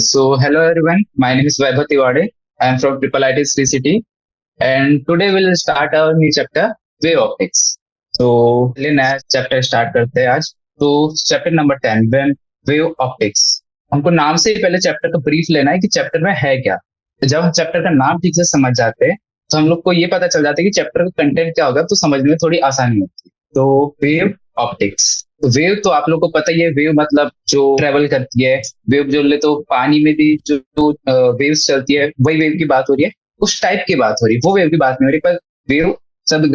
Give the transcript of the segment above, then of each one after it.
So, hello everyone. My name is Vaibhav Tiwari. I am from Triple IT Sri City, and today we'll start our new chapter, Wave Optics. तो चलिए नया chapter start करते हैं आज. तो chapter number 10, wave optics. हमको नाम से ही पहले चैप्टर का ब्रीफ लेना है कि चैप्टर में है क्या. तो जब हम चैप्टर का नाम ठीक से समझ जाते हैं तो हम लोग को ये पता चल जाता है कि चैप्टर का कंटेंट क्या होगा, तो समझने में थोड़ी आसानी होती है. तो वेव ऑप्टिक्स. तो वेव तो आप लोग को पता ही है. वेव मतलब जो ट्रेवल करती है. वेव जो ले तो पानी में भी जो वेव्स चलती है वही वेव की बात हो रही है. उस टाइप की बात हो रही है, वो वेव की बात नहीं हो रही. पर वेव सब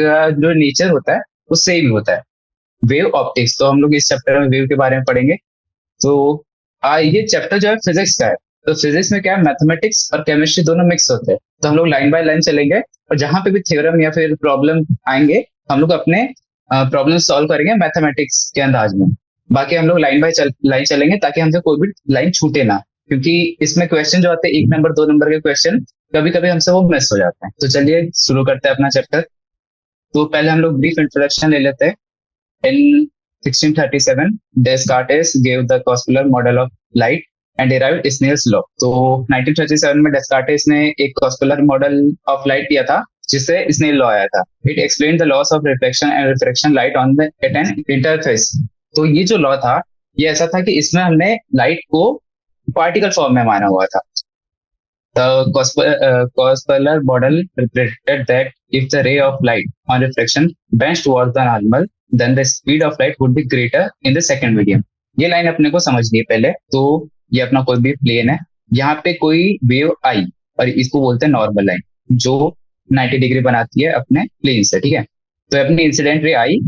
जो नेचर होता है उससे ही होता है. Wave optics. तो हम लोग इस चैप्टर में वेव के बारे में पढ़ेंगे. तो ये चैप्टर जो है फिजिक्स का है. तो फिजिक्स में क्या है, मैथमेटिक्स और केमिस्ट्री दोनों मिक्स होते हैं. तो हम लोग लाइन बाय लाइन चलेंगे और जहां पे भी थ्योरम या फिर प्रॉब्लम आएंगे हम लोग अपने प्रॉब्लम सॉल्व करेंगे मैथमेटिक्स के अंदाज में. बाकी हम लोग लाइन बाय लाइन चलेंगे ताकि हमसे कोई भी लाइन छूटे ना, क्योंकि इसमें क्वेश्चन जो आते हैं 1 नंबर 2 नंबर के क्वेश्चन कभी कभी हमसे वो मिस हो जाते हैं. तो चलिए शुरू करते हैं अपना चैप्टर. तो पहले हम लोग ब्रीफ इंट्रोडक्शन ले लेते हैं. In 1637, Descartes gave the Cospeller model of light and derived Snell's law. तो 1937 में डेस्कार्टेस ने एक कॉस्पेलर मॉडल ऑफ लाइट दिया था जिससे स्नेल लॉ आया था. It explain the laws of reflection and refraction light on the at an interface. तो ये जो लॉ था ये ऐसा था कि इसमें हमने लाइट को पार्टिकल फॉर्म में माना हुआ था. The Cospeller model predicted that if the ray of light on reflection bends towards the normal, then the speed of light would be greater in the second medium. ये line अपने को समझनी है पहले. तो ये अपना कोई भी प्लेन है, यहाँ पे कोई वेव आई और इसको बोलते हैं नॉर्मल लाइन, जो 90 डिग्री बनाती है अपने प्लेन से. ठीक है. तो अपनी इंसिडेंट रे आई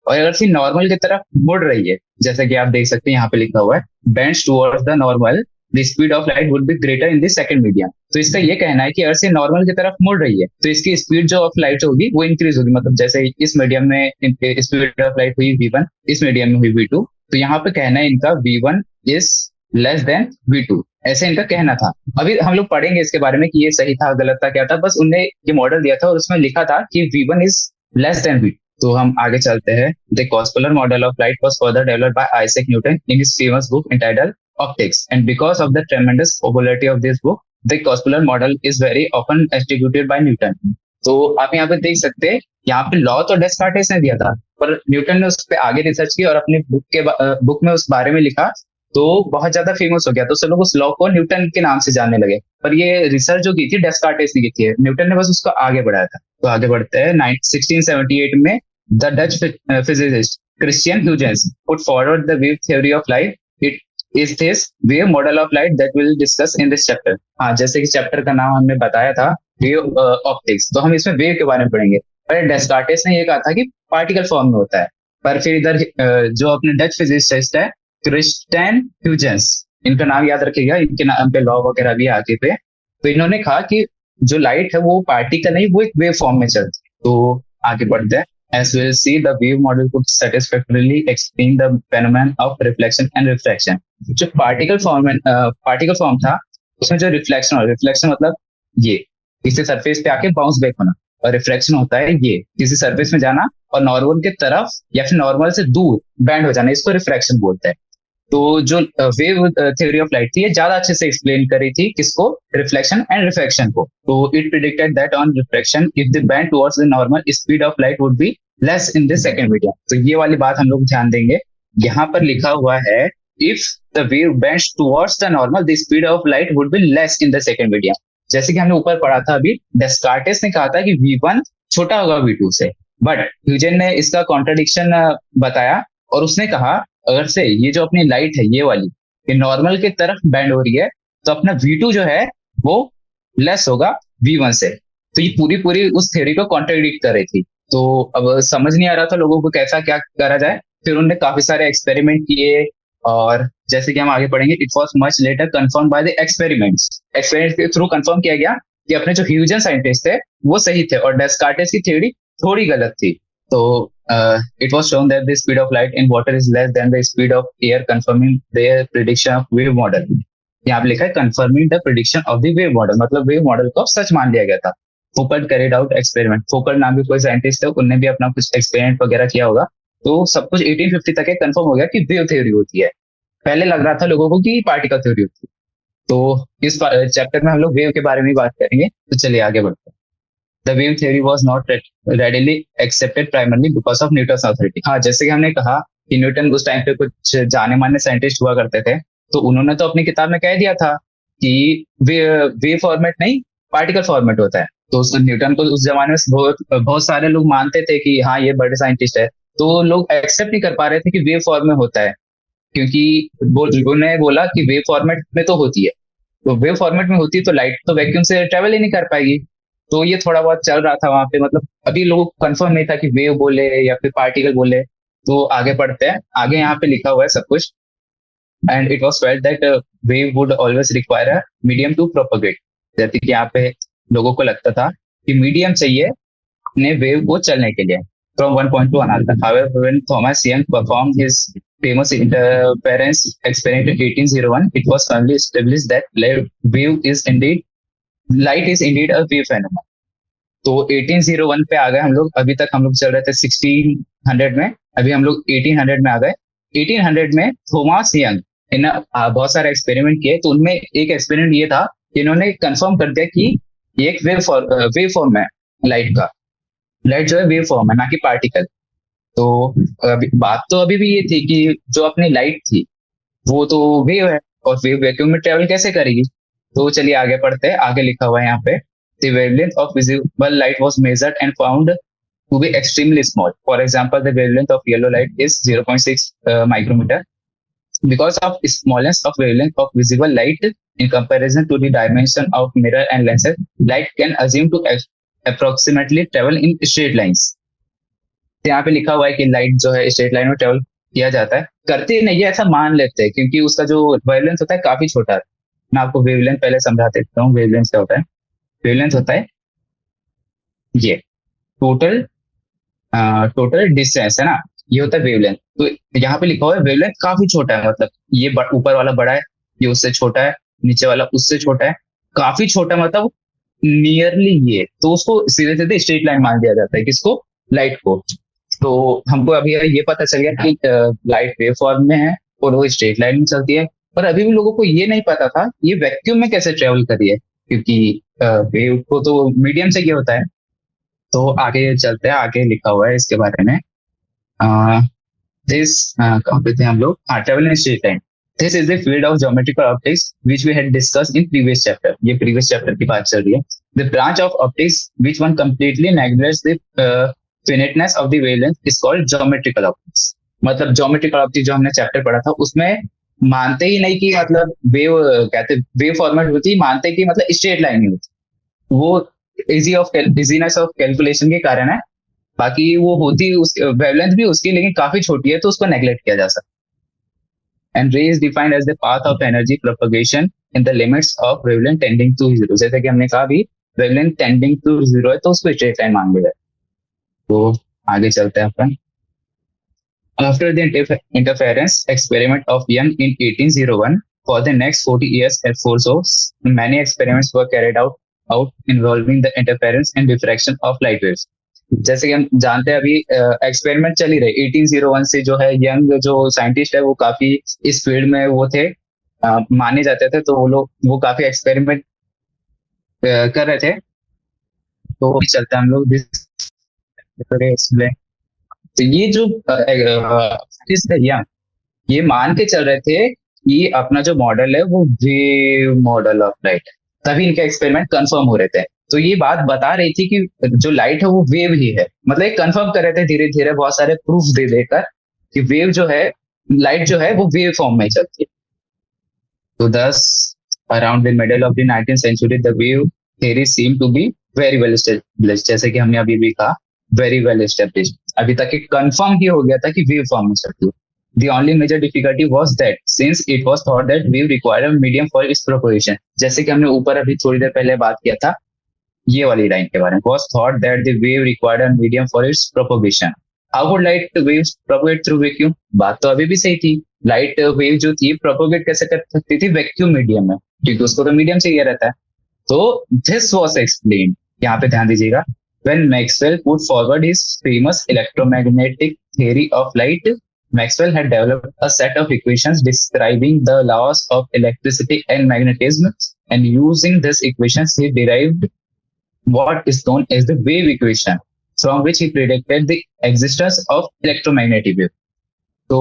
और अगर सी नॉर्मल की तरफ मुड़ रही है, जैसा कि आप देख सकते हैं यहाँ पे लिखा हुआ है bends towards the normal, the speed of light would be greater in the second medium. तो इसका ये कहना है कि अगर से नॉर्मल की तरफ मुड़ रही है तो इसकी स्पीड जो ऑफ लाइट होगी वो इंक्रीज होगी. मतलब जैसे इस मीडियम में स्पीड ऑफ लाइट हुई v1, इस मीडियम में हुई v2. तो यहाँ पे कहना है इनका v1 is less than v2, ऐसे इनका कहना था. अभी हम लोग पढ़ेंगे इसके बारे में कि ये सही था गलत था क्या था. बस उनने ये मॉडल दिया था और उसमें लिखा था कि v1 is less than v2. तो हम आगे चलते हैं. The corpuscular model of light was further developed by Isaac Newton in his famous book entitled Optics, and because of the tremendous popularity of this book, the Cospeller model is very often executed by Newton. तो आप यहाँ पे देख सकते हैं, यहाँ पे law तो डेस्कार्टेस ने दिया था पर न्यूटन ने उस पर आगे रिसर्च की और अपनी बुक में उस बारे में लिखा. तो बहुत ज्यादा फेमस हो गया. तो सब लोग उस लॉ को न्यूटन के नाम से जानने लगे. पर ये रिसर्च जो की थी डेस्कार्टेस ने की थी, न्यूटन ने बस उसको आगे बढ़ाया था. तो आगे बढ़ते हैं. 1678 में the Dutch physicist Christian Huygens put forward the wave theory of light. It is this wave model of light that we'll discuss in this chapter. हाँ, जैसे कि चैप्टर का नाम हमने बताया था वेव ऑप्टिक्स, तो हम इसमें वेव के बारे में पढ़ेंगे. पर डेस्कार्टेस ने ये कहा था कि पार्टिकल फॉर्म में होता है. पर फिर इधर जो अपने डच फिजिसिस्ट है क्रिस्टियन ह्यूजेंस, इनका नाम याद रखिएगा, इनके नाम पे लॉ वगैरह भी आगे पे. तो इन्होंने कहा कि जो लाइट है वो पार्टिकल नहीं, वो एक वेव फॉर्म में चलती है. तो आगे बढ़ते हैं. As we'll see, the wave model could satisfactorily explain the phenomenon of reflection and refraction. जो पार्टिकल फॉर्म था उसमें जो रिफ्लेक्शन मतलब ये किसी सरफेस पे आके बाउंस बैक होना, और रिफ्रैक्शन होता है ये किसी सरफेस में जाना और नॉर्मल के तरफ या फिर नॉर्मल से दूर बैंड हो जाना, इसको रिफ्रैक्शन बोलते हैं. तो जो वेव थ्योरी ऑफ लाइट थी ये ज्यादा अच्छे से एक्सप्लेन करी थी किसको, रिफ्लेक्शन एंड रिफ्रैक्शन को. तो it predicted that on refraction if the band towards the normal speed of light would be less in the second medium. तो ये वाली बात हम लोग ध्यान देंगे. यहाँ पर लिखा हुआ है if the wave bends towards the normal the speed of light would be less in the second medium. जैसे कि हमने ऊपर पढ़ा था अभी, डेस्कार्टेस ने कहा था कि v1 छोटा होगा v2 से, बट ह्यूजेन ने इसका कॉन्ट्रडिक्शन बताया और उसने कहा अगर से ये जो अपनी लाइट है ये वाली ये नॉर्मल की तरफ बैंड हो रही है तो अपना v2 जो है वो लेस होगा v1 से. तो ये पूरी उस थ्योरी को कॉन्ट्रडिक्ट कर रही थी. तो अब समझ नहीं आ रहा था लोगों को कैसा क्या करा जाए. फिर उन्होंने काफी सारे एक्सपेरिमेंट किए और जैसे कि हम आगे पढ़ेंगे it was much later confirm by the experiment के थ्रू कंफर्म किया गया कि अपने जो ह्यूजन साइंटिस्ट थे वो सही थे और डेस्कार्टेस की थ्योरी थोड़ी गलत थी. तो it was shown that the speed of light in water is less than the speed of air, confirming their prediction of wave model. यहाँ पे लिखा है confirming the prediction of the wave model, मतलब wave model को सच मान लिया गया था. फोकल्ट carried out experiment. फोकल्ट नाम के कोई साइंटिस्ट है, उन्होंने भी अपना कुछ एक्सपेरिमेंट वगैरह किया होगा. तो सब कुछ 1850 तक कंफर्म हो गया कि वेव थ्योरी होती है. पहले लग रहा था लोगों को कि पार्टिकल थ्योरी होती है. तो इस चैप्टर में हम लोग वेव के बारे में ही बात करेंगे, तो चलिए आगे बढ़ते हैं। The wave theory was not readily accepted primarily because of Newton authority. हाँ, जैसे कि हमने कहा कि न्यूटन उस टाइम पे कुछ जाने माने साइंटिस्ट हुआ करते थे, तो उन्होंने तो अपनी किताब में कह दिया था कि वेव फॉर्मेट नहीं, पार्टिकल फॉर्मेट होता है। तो उस न्यूटन को उस जमाने में बहुत बहुत सारे लोग मानते थे कि हाँ ये बड़े साइंटिस्ट है, तो लोग एक्सेप्ट नहीं कर पा रहे थे कि वेव फॉर्म में होता है, क्योंकि उन्होंने बोला कि वेव फॉर्मेट में तो होती है, तो वेव फॉर्मेट में होती है तो लाइट तो वैक्यूम से ट्रेवल ही नहीं कर पाएगी। तो ये थोड़ा बहुत चल रहा था वहां पे, मतलब अभी लोगों को कंफर्म नहीं था कि वेव बोले या फिर पार्टिकल बोले। तो आगे पढ़ते हैं, आगे यहाँ पे लिखा हुआ है सब कुछ। And it was felt that wave would always require a medium to propagate. जैसे कि यहाँ पे लोगों को लगता था कि मीडियम चाहिए अपने वेव को चलने के लिए, from one point two another. However when Thomas young perform his famous interference experiment in 1801, it was firmly established that light is indeed a wave phenomenon. तो 1801 पे आ गए हम लोग, अभी तक हम लोग चल रहे थे 1600 में, अभी हम लोग 1800 में आ गए। 1800 में थॉमस यंग इन बहुत सारे एक्सपेरिमेंट किए, तो उनमें एक एक्सपेरिमेंट ये था कि इन्होंने कंफर्म कर दिया कि ये एक वेव फॉर्म है लाइट का। लाइट जो है वेव फॉर्म है, ना कि पार्टिकल। तो बात तो अभी भी ये थी कि जो अपनी लाइट थी वो तो वेव है, और वेव वैक्यूम में ट्रेवल कैसे करेगी। तो चलिए आगे पढ़ते हैं, आगे लिखा हुआ है यहाँ पे, the wavelength of visible light was measured and found to be extremely small. For example, the wavelength of yellow light is 0.6 micrometre. Because of smallness of wavelength of visible light in comparison to the dimension of mirror and lenses, light can assume to approximately travel in straight lines. तो यहाँ पे लिखा हुआ है कि light जो है straight line में ट्रेवल किया जाता है, करते नहीं है ऐसा मान लेते हैं, क्योंकि उसका जो वेवलेंथ होता है काफी छोटा है। मैं आपको वेवलेंथ पहले समझा देता हूँ, वेवलेंथ क्या होता है। वेवलेंथ होता है ये टोटल टोटल डिस्टेंस है ना, ये होता है वेवलेंथ। तो यहाँ पे लिखा हुआ है वेवलेंथ काफी छोटा है, मतलब ये ऊपर वाला बड़ा है, ये उससे छोटा है, नीचे वाला उससे छोटा है, काफी छोटा मतलब नियरली ये, तो उसको सीधे सीधे स्ट्रेट लाइन मान दिया जाता है, किसको, लाइट को। तो हमको अभी ये पता चल गया कि लाइट वेव फॉर्म में है और वो स्ट्रेट लाइन में चलती है, पर अभी भी लोगों को ये नहीं पता था ये वैक्यूम में कैसे ट्रेवल करी है, क्योंकि वेव को तो मीडियम से ये होता है। तो आगे चलते हैं, आगे लिखा हुआ है इसके बारे में। दिस कहाँ पे थे हम लोग, travel in straight line. This is the field of geometrical optics which we had discussed in previous chapter. ये प्रीवियस चैप्टर की बात चल रही है। The branch of optics which one completely neglects the finiteness of the wavelength is called geometrical optics. मतलब geometrical optics जो हमने chapter पढ़ा था उसमें मानते ही नहीं कि मतलब वेव कहते वेव फॉर्मेट होती, मानते कि मतलब स्ट्रेट लाइन ही होती। वो इजीनेस ऑफ कैलकुलेशन के कारण है, बाकी वो होती वेवलेंथ भी उसकी लेकिन काफी छोटी है, तो उसको नेग्लेक्ट किया जा सकता है। And ray is defined as the path of energy propagation in the limits of wavelength tending to zero. जैसे कि हमने कहा भी वेवलेंथ टेंडिंग टू जीरो है, तो उसको स्ट्रेट लाइन मान लिया। तो आगे चलते हैं अपन। After the interference experiment of Young in 1801, for the next 40 years or so, many experiments were carried out involving the interference and diffraction of light waves. जैसे कि हम जानते हैं अभी एक्सपेरिमेंट चल ही रहे 1801 से, जो है यंग जो साइंटिस्ट है वो काफी इस फील्ड में वो थे, माने जाते थे, तो वो लोग वो काफी एक्सपेरिमेंट कर रहे थे। तो चलते हैं हम लोग तो ये जो साइंटिस्ट है यंग, ये मान के चल रहे थे कि अपना जो मॉडल है वो वेव मॉडल ऑफ लाइट है, तभी इनके एक्सपेरिमेंट कंफर्म हो रहे थे। तो ये बात बता रही थी कि जो लाइट है वो वेव ही है, मतलब ये कंफर्म कर रहे थे धीरे धीरे बहुत सारे प्रूफ दे देकर कि वेव जो है, लाइट जो है वो वेव फॉर्म में चलती है। तो thus around the middle of the 19th century the wave theory seemed to be very well established। जैसे कि हमने अभी भी कहा very well established, अभी तक एक कंफर्म ही हो गया था कि वेव फॉर्म में चलती है। The only major difficulty was that since it was thought that wave required a medium for its propagation, जैसे कि हमने ऊपर अभी थोड़ी देर पहले बात किया था ये वाली लाइन के बारे में, was thought that the wave required a medium for its propagation. How would light waves propagate through vacuum? बात तो अभी भी सही थी, लाइट वेव जो थी प्रोपोगेट कैसे कर सकती थी वैक्यूम मीडियम में, क्योंकि उसको तो मीडियम चाहिए रहता है। तो दिस वाज एक्सप्लेन्ड, यहाँ पे ध्यान दीजिएगा, when Maxwell put forward his famous electromagnetic theory of light Maxwell had developed a set of equations describing the laws of electricity and magnetism, and using these equations, he derived what is known as the wave equation, from which he predicted the existence of electromagnetic wave. तो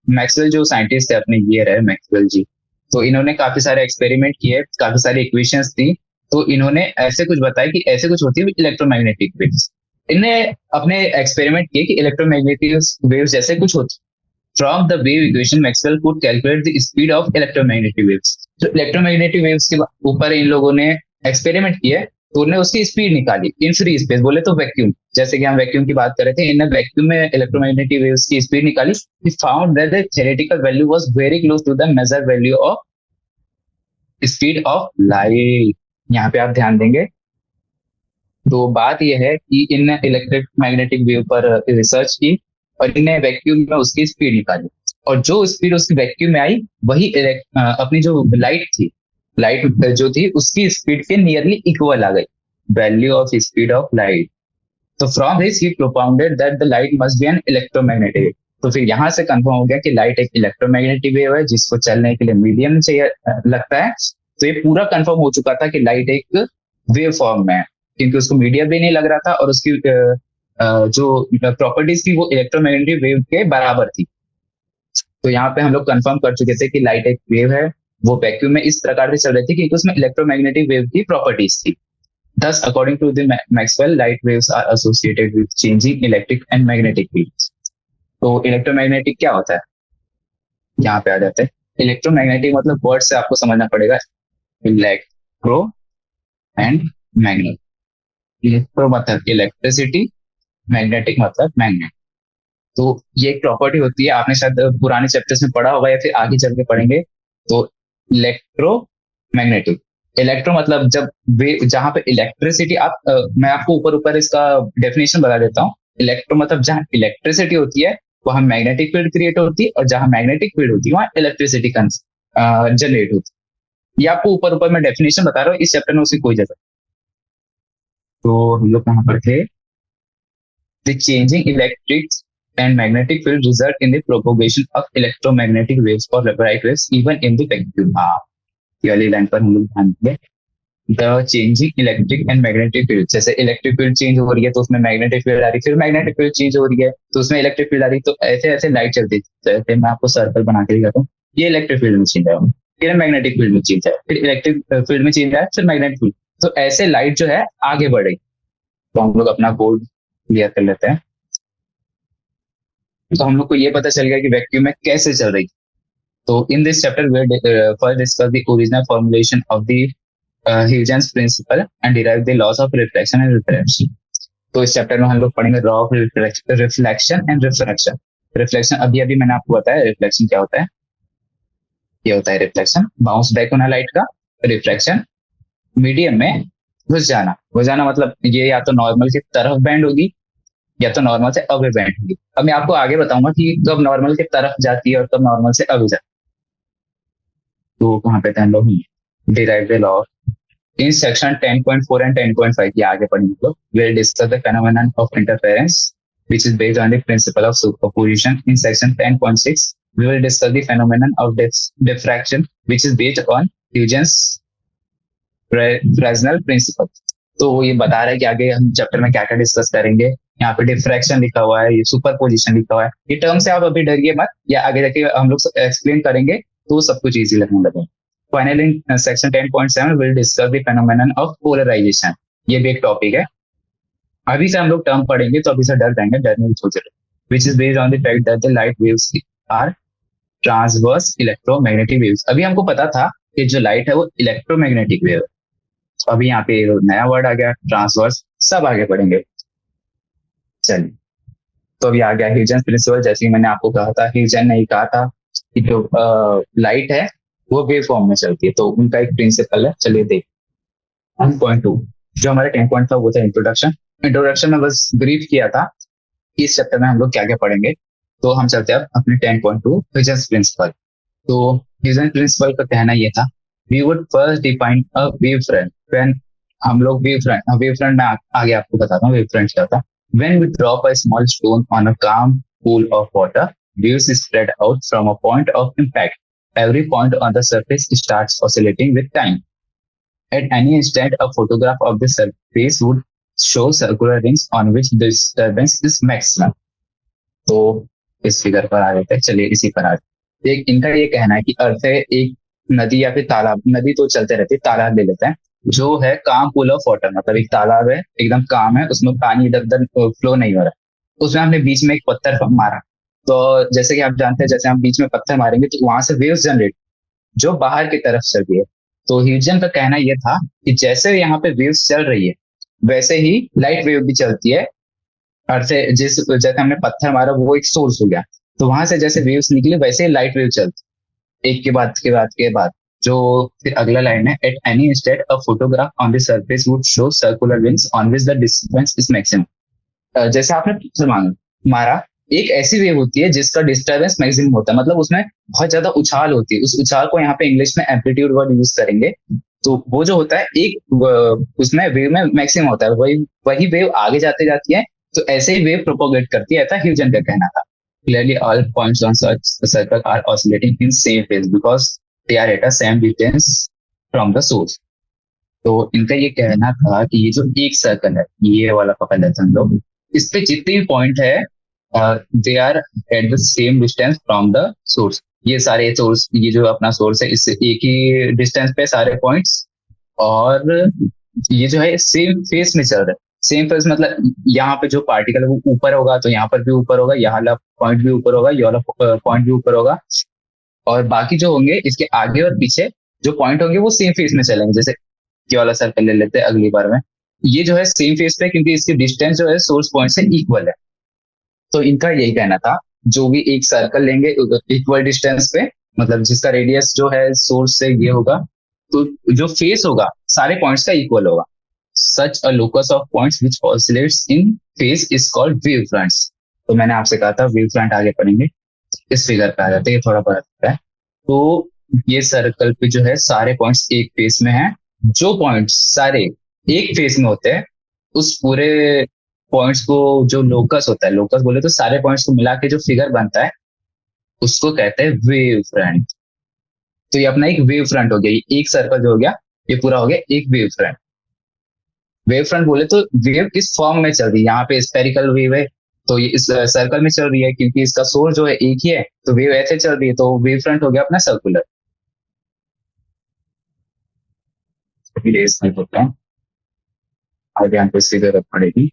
Maxwell जो scientist है अपने year है Maxwell जी, तो इन्होंने काफी सारे experiment किए, काफी सारी इक्वेशंस दी, तो इन्होंने ऐसे कुछ बताया कि ऐसे कुछ होती है इलेक्ट्रोमैग्नेटिक वेव्स। इनने अपने एक्सपेरिमेंट किए कि इलेक्ट्रोमैग्नेटिक वेव्स जैसे कुछ होती। From the wave equation Maxwell could calculate the speed of electromagnetic waves. तो इलेक्ट्रोमैग्नेटिक वेव्स के ऊपर इन लोगों ने एक्सपेरिमेंट किए, तो उन्होंने उसकी स्पीड निकाली इन फ्री स्पेस, बोले तो वैक्यूम, जैसे कि हम वैक्यूम की बात कर रहे थे, इन्होंने वैक्यूम में इलेक्ट्रोमैग्नेटिक वेव्स की स्पीड निकाली। He found that the theoretical value was very close to the measured value of speed of light। यहाँ पे आप ध्यान देंगे, तो बात यह है कि इनने इलेक्ट्रिक मैग्नेटिक वेव पर रिसर्च की और इनने वैक्यूम में उसकी स्पीड निकाली, और जो स्पीड उसकी वैक्यूम में आई वही अपनी जो लाइट थी, लाइट जो थी उसकी स्पीड के नियरली इक्वल आ गई, value of speed of light. तो from this he propounded that the light must be an electromagnetic wave. तो फिर यहाँ से कंफर्म हो गया कि लाइट एक इलेक्ट्रोमैग्नेटिक वेव है जिसको चलने के लिए मीडियम चाहिए लगता है। तो ये पूरा कंफर्म हो चुका था कि लाइट एक वेव फॉर्म में है, क्योंकि उसको मीडियम भी नहीं लग रहा था और उसकी जो प्रॉपर्टीज थी वो इलेक्ट्रोमैग्नेटिक वेव के बराबर थी। तो यहाँ पे हम लोग कंफर्म कर चुके थे कि लाइट एक वेव है, वो वैक्यूम में इस प्रकार से चल रही थी क्योंकि उसमें इलेक्ट्रोमैग्नेटिक वेव की प्रॉपर्टीज थी। Thus, according to the Maxwell, light waves are associated with changing electric and magnetic fields। तो इलेक्ट्रोमैग्नेटिक क्या होता है, यहाँ पे आ जाते हैं। इलेक्ट्रोमैग्नेटिक मतलब वर्ड से आपको समझना पड़ेगा, इलेक्ट्रो एंड मैग्नेट। इलेक्ट्रो मतलब इलेक्ट्रिसिटी, मैग्नेटिक मतलब मैग्नेट। तो ये एक प्रॉपर्टी होती है, आपने शायद पुराने चैप्टर्स में पढ़ा होगा या फिर आगे चल के पढ़ेंगे। तो इलेक्ट्रोमैग्नेटिक, इलेक्ट्रो मतलब जब जहां पे इलेक्ट्रिसिटी मैं आपको ऊपर ऊपर इसका डेफिनेशन बता देता हूँ। इलेक्ट्रो मतलब जहां इलेक्ट्रिसिटी होती है वहां मैग्नेटिक फील्ड क्रिएट होती है, और जहां मैग्नेटिक फील्ड होती है वहां इलेक्ट्रिसिटी जनरेट होती है। ये आपको ऊपर ऊपर मैं डेफिनेशन बता रहा हूँ, इस चैप्टर में उसकी कोई जरूरत। तो हम लोग कहाँ पर थे, the changing electric and magnetic field result in the propagation of electromagnetic waves or bright waves even in the vacuum। ये वाली लाइन पर हम लोग ध्यान देंगे। The changing electric and magnetic field, जैसे इलेक्ट्रिक फील्ड चेंज हो रही है तो उसमें मैग्नेटिक फील्ड आ रही है, फिर मैग्नेटिक फील्ड चेंज हो रही है तो उसमें इलेक्ट्रिक फील्ड आ रही है, तो ऐसे ऐसे लाइट चलती है। जैसे मैं आपको सर्कल बना के दिखाता हूँ, ये इलेक्ट्रिक फील्ड में चेंज है, फिर मैग्नेटिक फील्ड में चेंज है, फिर इलेक्ट्रिक फील्ड में चेंज है, फिर मैग्नेटिक फील्ड। तो ऐसे लाइट जो है आगे बढ़ रही। तो हम लोग अपना कोड क्लियर कर लेते हैं। तो हम लोग को ये पता चल गया कि वैक्यूम में कैसे चल रही। तो in this chapter we first discuss the original formulation of the Huygens principle and derive the laws of reflection and refraction। तो इस चैप्टर में हम लोग पढ़ेंगे law of reflection and refraction. Reflection अभी अभी मैंने आपको बताया, रिफ्लेक्शन क्या होता है, ये होता है रिफ्लेक्शन बाउंस बैक होना लाइट का। रिफ्रैक्शन मीडियम में घुस जाना, घुस जाना मतलब ये या तो नॉर्मल की तरफ बैंड होगी या तो नॉर्मल से अवे बैंड होगी। अब मैं आपको आगे बताऊंगा कि कब नॉर्मल की तरफ जाती है और कब नॉर्मल से अवे जाती है। तो कहाँ पे थे लोग, derive the law in section 10.4 and 10.5 ये आगे पढ़ेंगे लोग। Will discuss the phenomenon of interference which is based on the principle of superposition. In section 10.6 we will discuss the phenomenon of diffraction which is based on Huygens Fresnel principle। तो वो ये बता रहा है कि आगे हम चैप्टर में क्या क्या डिस्कस करेंगे। यहाँ पे डिफ्रैक्शन लिखा हुआ है, ये सुपरपोजिशन लिखा हुआ है, ये टर्म से आप अभी डरिए मत, या आगे जाके हम लोग एक्सप्लेन करेंगे तो सब कुछ इजी लगने लगे। Finally in section 10.7 will discuss the phenomenon of polarisation. ये भी एक टॉपिक है। अभी से हम लोग टर्म पढ़ेंगे तो अभी से डर जाएंगे, डरने की सोच रहे। Which is based on the fact that the light waves are transverse electromagnetic waves. अभी हमको पता था कि जो लाइट है वो इलेक्ट्रोमैग्नेटिक वेव, अभी यहाँ पे नया वर्ड आ गया ट्रांसवर्स, सब आगे पढ़ेंगे। चलिए, तो अभी आ गया ह्यूजेंस प्रिंसिपल। जैसे मैंने आपको कहा था, ह्यूजेन ने कहा था कि जो लाइट है वो वेव फॉर्म में चलती है, तो उनका एक प्रिंसिपल है। चलिए देख 10.2 जो हमारे 10 था वो था इंट्रोडक्शन। इंट्रोडक्शन में बस ब्रीफ किया था इस चैप्टर में हम लोग क्या क्या पढ़ेंगे। तो हम चलते हैं अपने 10.2 ह्यूजेंस प्रिंसिपल। तो ह्यूजेंस प्रिंसिपल का कहना ये था, we would first define a wave front. When हम लोग वेव फ्रंट में आगे आपको बताता हूँ वेव फ्रंट क्या होता है। When we drop a small stone on a calm pool of water, waves spread out from a point of impact. Every point on the surface starts oscillating with time. At any instant, a photograph of the surface would show circular rings on which the disturbance is maximum. तो इस figure पर आ जाते हैं, चलिए इसी पर आ जाते हैं। एक इनका ये कहना है कि अर्थ है एक नदी या फिर तालाब, नदी तो चलते रहती है, तालाब ले लेते हैं, जो है काम पूल ऑफ वाटर, मतलब एक तालाब है, एकदम काम है, उसमें पानी इधर उधर फ्लो नहीं हो रहा, उसमें हमने बीच में एक पत्थर मारा। तो जैसे कि आप जानते हैं, जैसे हम बीच में पत्थर मारेंगे तो वहां से वेव्स जनरेट जो बाहर की तरफ चल रही है। तो ह्यूजन का कहना यह था कि जैसे यहाँ पे वेव्स चल रही है वैसे ही लाइट वेव भी चलती है। अर्थ से जिस जैसे हमने पत्थर मारा वो एक सोर्स हो गया, तो वहां से जैसे वेव्स निकली वैसे ही लाइट वेव चलती, एक के बाद जो फिर अगला लाइन है, at any instant a photograph on the surface would show circular wings on which the distance is maximum. जैसे आपने पत्थर मारा, एक ऐसी वेव होती है जिसका डिस्टर्बेंस मैक्सिमम होता है, मतलब उसमें बहुत ज्यादा उछाल होती है, उस उछाल को यहाँ पे इंग्लिश में एम्पलीट्यूड वर्ड यूज करेंगे। तो वो जो होता है एक उसमें वेव में मैक्सिमम होता है, वही वही वेव आगे जाते जाती है, तो ऐसे ही वेव प्रोपोगेट करती है, ऐसा ह्यूजन का कहना था। Clearly, all points on such a circle are oscillating in same phase because they are at a same distance from the source. तो इनका ये कहना था कि ये जो एक सर्कल है, ये वाला पकड़ लेते हैं हम लोग, इस पे जितने भी पॉइंट है they are at the same distance from the source. ये सारे सोर्स, ये जो अपना सोर्स है, इससे एक ही डिस्टेंस पे सारे पॉइंट्स, और ये जो है सेम फेस में चल रहा है। सेम फेस मतलब यहाँ पे जो पार्टिकल है वो ऊपर होगा तो यहाँ पर भी ऊपर होगा, यहाँ वाला पॉइंट भी ऊपर होगा, ये वाला पॉइंट भी ऊपर होगा, और बाकी जो होंगे इसके आगे और पीछे जो पॉइंट होंगे वो सेम फेस में चलेंगे। जैसे ये वाला सर्कल ले लेते हैं अगली बार में, ये जो है सेम फेस पे, क्योंकि इसकी डिस्टेंस जो है सोर्स पॉइंट से इक्वल है। तो इनका यही कहना था, जो भी एक सर्कल लेंगे इक्वल डिस्टेंस पे, मतलब जिसका रेडियस जो है सोर्स से ये होगा, तो जो फेस होगा सारे पॉइंट्स का इक्वल होगा। Such a locus of points which oscillates in phase is called wave fronts. तो मैंने आपसे कहा था वेव फ्रंट आगे पढ़ेंगे, इस फिगर पे आ जाते हैं, ये थोड़ा बड़ा है। तो ये सर्कल पे जो है सारे पॉइंट्स एक फेस में हैं, जो पॉइंट्स सारे एक फेस में होते हैं उस पूरे पॉइंट्स को जो लोकस होता है, लोकस बोले तो सारे पॉइंट्स को मिला के जो फिगर बनता है उसको कहते हैं वेव फ्रंट। तो ये अपना एक वेव फ्रंट हो गया, ये एक सर्कल जो हो गया ये पूरा हो गया एक वेव फ्रंट। वेव फ्रंट बोले तो वेव किस फॉर्म में चल रही है, यहाँ पे स्पेरिकल वेव है तो ये इस सर्कल में चल रही है, क्योंकि इसका सोर्स जो है एक ही है तो वेव ऐसे चल रही है, तो वेव फ्रंट हो गया अपना सर्कुलर। आगे हमको इसकी जरूरत पड़ेगी।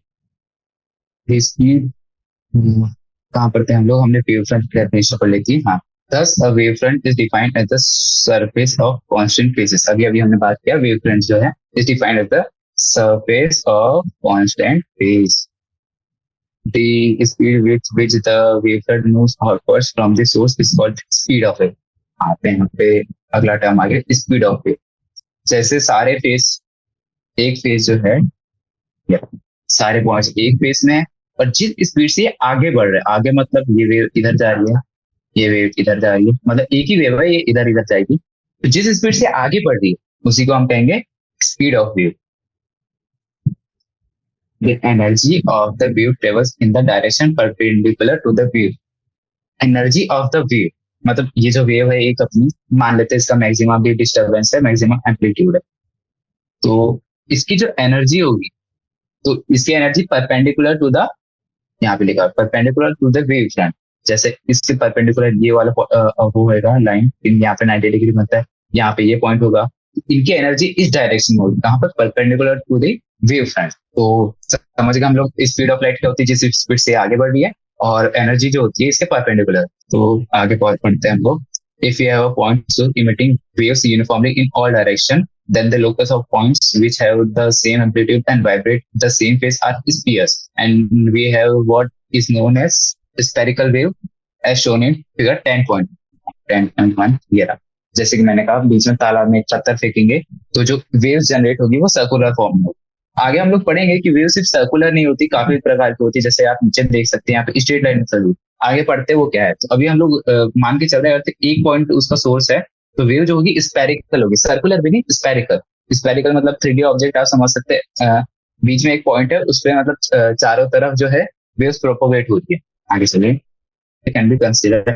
स्पीड कहाँ पढ़ते हैं हम लोग, हमने वेव फ्रंट की डेफिनेशन पढ़ ली थी। हाँ, thus a wavefront is defined as the surface of constant phases। अभी अभी हमने बात किया वेव फ्रंट जो है is defined as the surface of constant phase। The speed with which the wavefront moves outwards from the source is called speed of wave। आते हैं यहाँ पे अगला टर्म आ गया स्पीड ऑफ वेव। जैसे सारे फेस, एक फेस जो है सारे पॉइंट्स एक फेस में है, और जिस स्पीड से ये आगे बढ़ रहे हैं, आगे मतलब ये वेव इधर जा रही है, ये वेव इधर जा रही है, मतलब एक ही वेव है, ये इधर इधर जाएगी, तो जिस स्पीड से आगे बढ़ रही है उसी को हम कहेंगे speed of wave. The energy of the wave travels in the direction perpendicular to the wave। Energy of the wave मतलब ये जो वेव है एक अपनी मान लेते हैं इसका मैक्सिमम भी डिस्टर्बेंस है, मैक्सिमम एम्पलीट्यूड है, तो इसकी जो एनर्जी होगी तो इसकी एनर्जी परपेंडिकुलर टू द, यहाँ पे लिखा perpendicular to the wave front. जैसे इसके परपेंडिकुलर ये वाला वो होगा लाइन, यहाँ पे 90 डिग्री बनता है, यहाँ पे ये पॉइंट होगा, इनकी एनर्जी इस डायरेक्शन में होगी, कहाँ पर perpendicular to the wave front. तो समझ गए हम लोग स्पीड ऑफ लाइट क्या होती है, जिस स्पीड से आगे बढ़ रही है, और एनर्जी जो होती है इसके परपेंडिकुलर। तो आगे पढ़ते हैं हम लोग। If you have a point so emitting waves uniformly in all direction, then the locus of points which have the same amplitude and vibrate the same phase are spheres, and we have what is known as spherical wave as shown in figure 10.1 here। जैसे कि मैंने कहा बीच में तालाब में एक पत्थर फेंकेंगे तो जो वेव्स जनरेट होगी वो सर्कुलर फॉर्म में होगी। आगे हम लोग पढ़ेंगे कि वेव सिर्फ सर्कुलर नहीं होती, काफी प्रकार की होती है, जैसे आप नीचे देख सकते हैं यहाँ पे स्ट्रेट लाइन में। आगे पढ़ते वो क्या है, तो अभी हम लोग मान के चल रहे हैं एक पॉइंट उसका सोर्स है, तो वेव जो होगी स्पेरिकल होगी, सर्कुलर भी नहीं स्पेरिकल। स्पेरिकल मतलब 3D ऑब्जेक्ट आप समझ सकते हैं, बीच में एक पॉइंट है उस पर मतलब चारों तरफ जो है वेव्स प्रोपोगेट होती है। आगे चलिए। Can be considered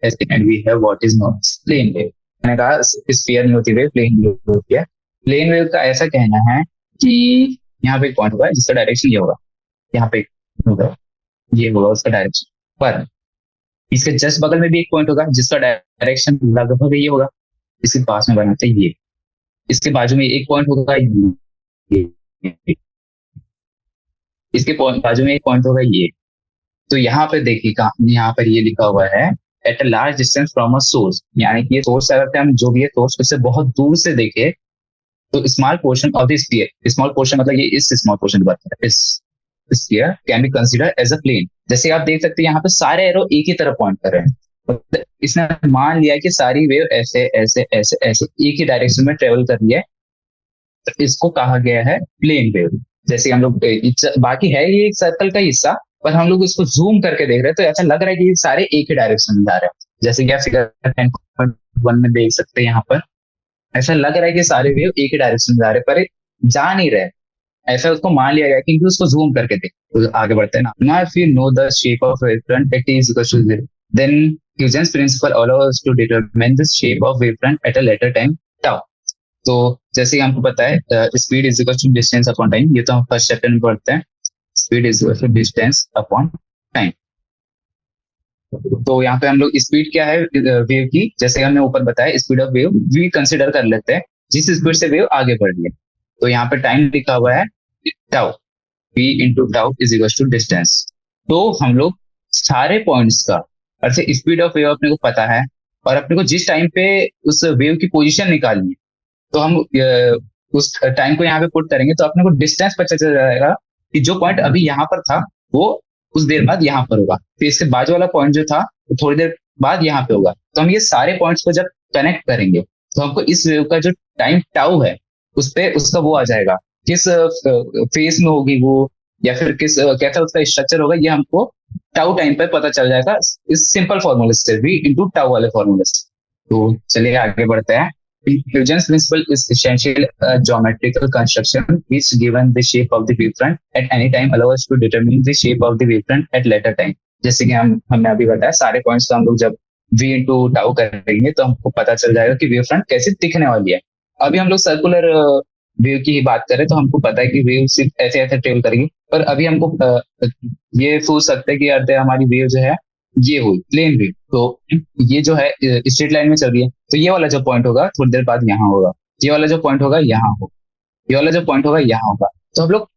as and we have what is known plane wave. मैंने कहा स्फीयर नहीं होती वेव, प्लेन वेव होती है। प्लेन वेव का ऐसा कहना है कि यहाँ पे एक पॉइंट होगा जिसका डायरेक्शन ये होगा, यहाँ पे होगा, ये होगा उसका डायरेक्शन, पर इसके जस्ट बगल में भी एक पॉइंट होगा जिसका डायरेक्शन लगभग ये होगा, इसके पास में बनाते हैं ये, इसके बाजू में एक पॉइंट होगा ये, इसके बाजू में एक पॉइंट होगा ये। तो यहाँ पे देखिए यहाँ पर ये लिखा हुआ है at a large distance from a source, यानी कि ये सोर्स अगर हम जो भी है सोर्स उससे बहुत दूर से देखे तो small portion of the sphere, small portion मतलब ये इस स्मॉल पोर्शन की बात कर रहा है, इस sphere can be consider as a plane. जैसे आप देख सकते हैं यहाँ पे सारे एरो एक ही तरफ पॉइंट कर रहे हैं, मतलब इसने मान लिया कि सारी वेव ऐसे ऐसे ऐसे ऐसे एक ही डायरेक्शन में ट्रेवल कर रही है, तो इसको कहा गया है प्लेन वेव। जैसे हम लोग बाकी है ये एक सर्कल का हिस्सा, पर हम लोग इसको जूम करके देख रहे हैं तो ऐसा लग रहा है कि ये सारे एक ही डायरेक्शन में जा रहे हैं। जैसे कि आप फिगर 10.1 में देख सकते हैं, यहाँ पर ऐसा लग रहा है कि सारे वेव एक ही डायरेक्शन में जा रहे हैं, पर जा नहीं रहे, ऐसा उसको मान लिया गया क्योंकि उसको जूम करके देख। तो आगे बढ़ते हैं ना, if you know the shape of wave front at is equal to 0, then Huygens principle allow us to determine the shape of wave front at a later time tau. तो जैसे कि हमको पता है speed is equal to distance upon time, ये तो हम first chapter में पढ़ते हैं, speed is equal to distance upon time. तो यहाँ पे हम लोग स्पीड क्या है वेव की, जैसे हमने ऊपर बताया speed of wave we consider कर लेते हैं जिस स्पीड से वेव आगे बढ़ रही है। तो यहाँ पे टाइम लिखा हुआ है tau, v into tau is equal to distance. तो हम लोग सारे पॉइंट्स का अच्छा स्पीड ऑफ वेव अपने को पता है, और अपने को जिस टाइम पे उस वेव की पोजीशन निकालनी है तो हम उस टाइम को यहाँ पे पुट करेंगे तो अपने को डिस्टेंस पता चल जाएगा कि जो पॉइंट अभी यहाँ पर था वो कुछ देर बाद यहाँ पर होगा, फिर इसके बाजू वाला पॉइंट जो था वो थोड़ी देर बाद यहाँ पे होगा। तो हम ये सारे पॉइंट्स को जब कनेक्ट करेंगे तो हमको इस वेव का जो टाइम टाउ है उस पे उसका वो आ जाएगा, किस फेज में होगी वो, या फिर किस कैसा उसका स्ट्रक्चर होगा, ये हमको टाउ टाइम पे पता चल जाएगा इस सिंपल फॉर्मूले से, v इंटू टाउ वाले फॉर्मूले से। तो चलिए आगे बढ़ते हैं। Huygens principle is essentially a geometrical construction which given the shape of the wavefront at any time allow us to determine the shape of the wavefront at later time। जैसे कि हमने अभी बताया सारे पॉइंट्स को हम लोग जब v इंटू टाउ करेंगे तो हमको पता चल जाएगा कि वेव फ्रंट कैसे दिखने वाली है। अभी हम लोग सर्कुलर वेव की ही बात करें तो हमको पता है कि वेव सिर्फ ऐसे ऐसे ट्रेवल करेगी, पर अभी हमको ये सोच सकते हैं कि यार हमारी वेव जो है ये हुई प्लेन वेव, तो ये जो है स्ट्रेट लाइन में चल रही है, तो ये वाला जो पॉइंट होगा थोड़ी देर बाद यहाँ होगा, ये वाला जो पॉइंट होगा यहाँ होगा, ये वाला जो पॉइंट होगा यहाँ होगा। तो हम लोग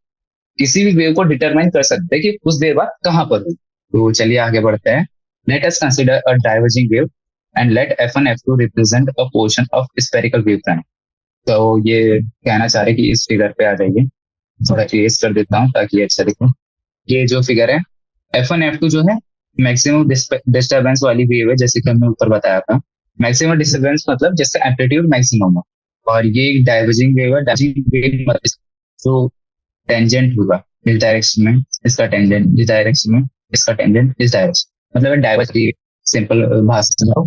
किसी भी वेव को डिटरमाइन कर सकते हैं कि कुछ देर बाद कहाँ पर होगी। तो चलिए आगे बढ़ते हैं। Let us consider a diverging wave and let F1 F2 represent a portion of spherical wave front. तो ये कहना चाह रहे कि इस फिगर पे आ जाइए, थोड़ा क्लियर कर देता हूँ ताकि अच्छा दिखे। ये जो फिगर है F1 F2 जो है मैक्सिमम डिस्टर्बेंस वाली वेव है, जैसे कि हमने ऊपर बताया था। मैक्सिमम डिस्टर्बेंस मतलब जिसका एम्पलीट्यूड मैक्सिमम हो, और ये एक डाइवर्जिंग वेव है। डाइवर्जिंग वेव मतलब जो टेंजेंट होगा इस डायरेक्शन में, इसका टेंजेंट इस डायरेक्शन में, इसका टेंजेंट इस डायरेक्शन, मतलब डाइवर्जिंग सिंपल भाषा में।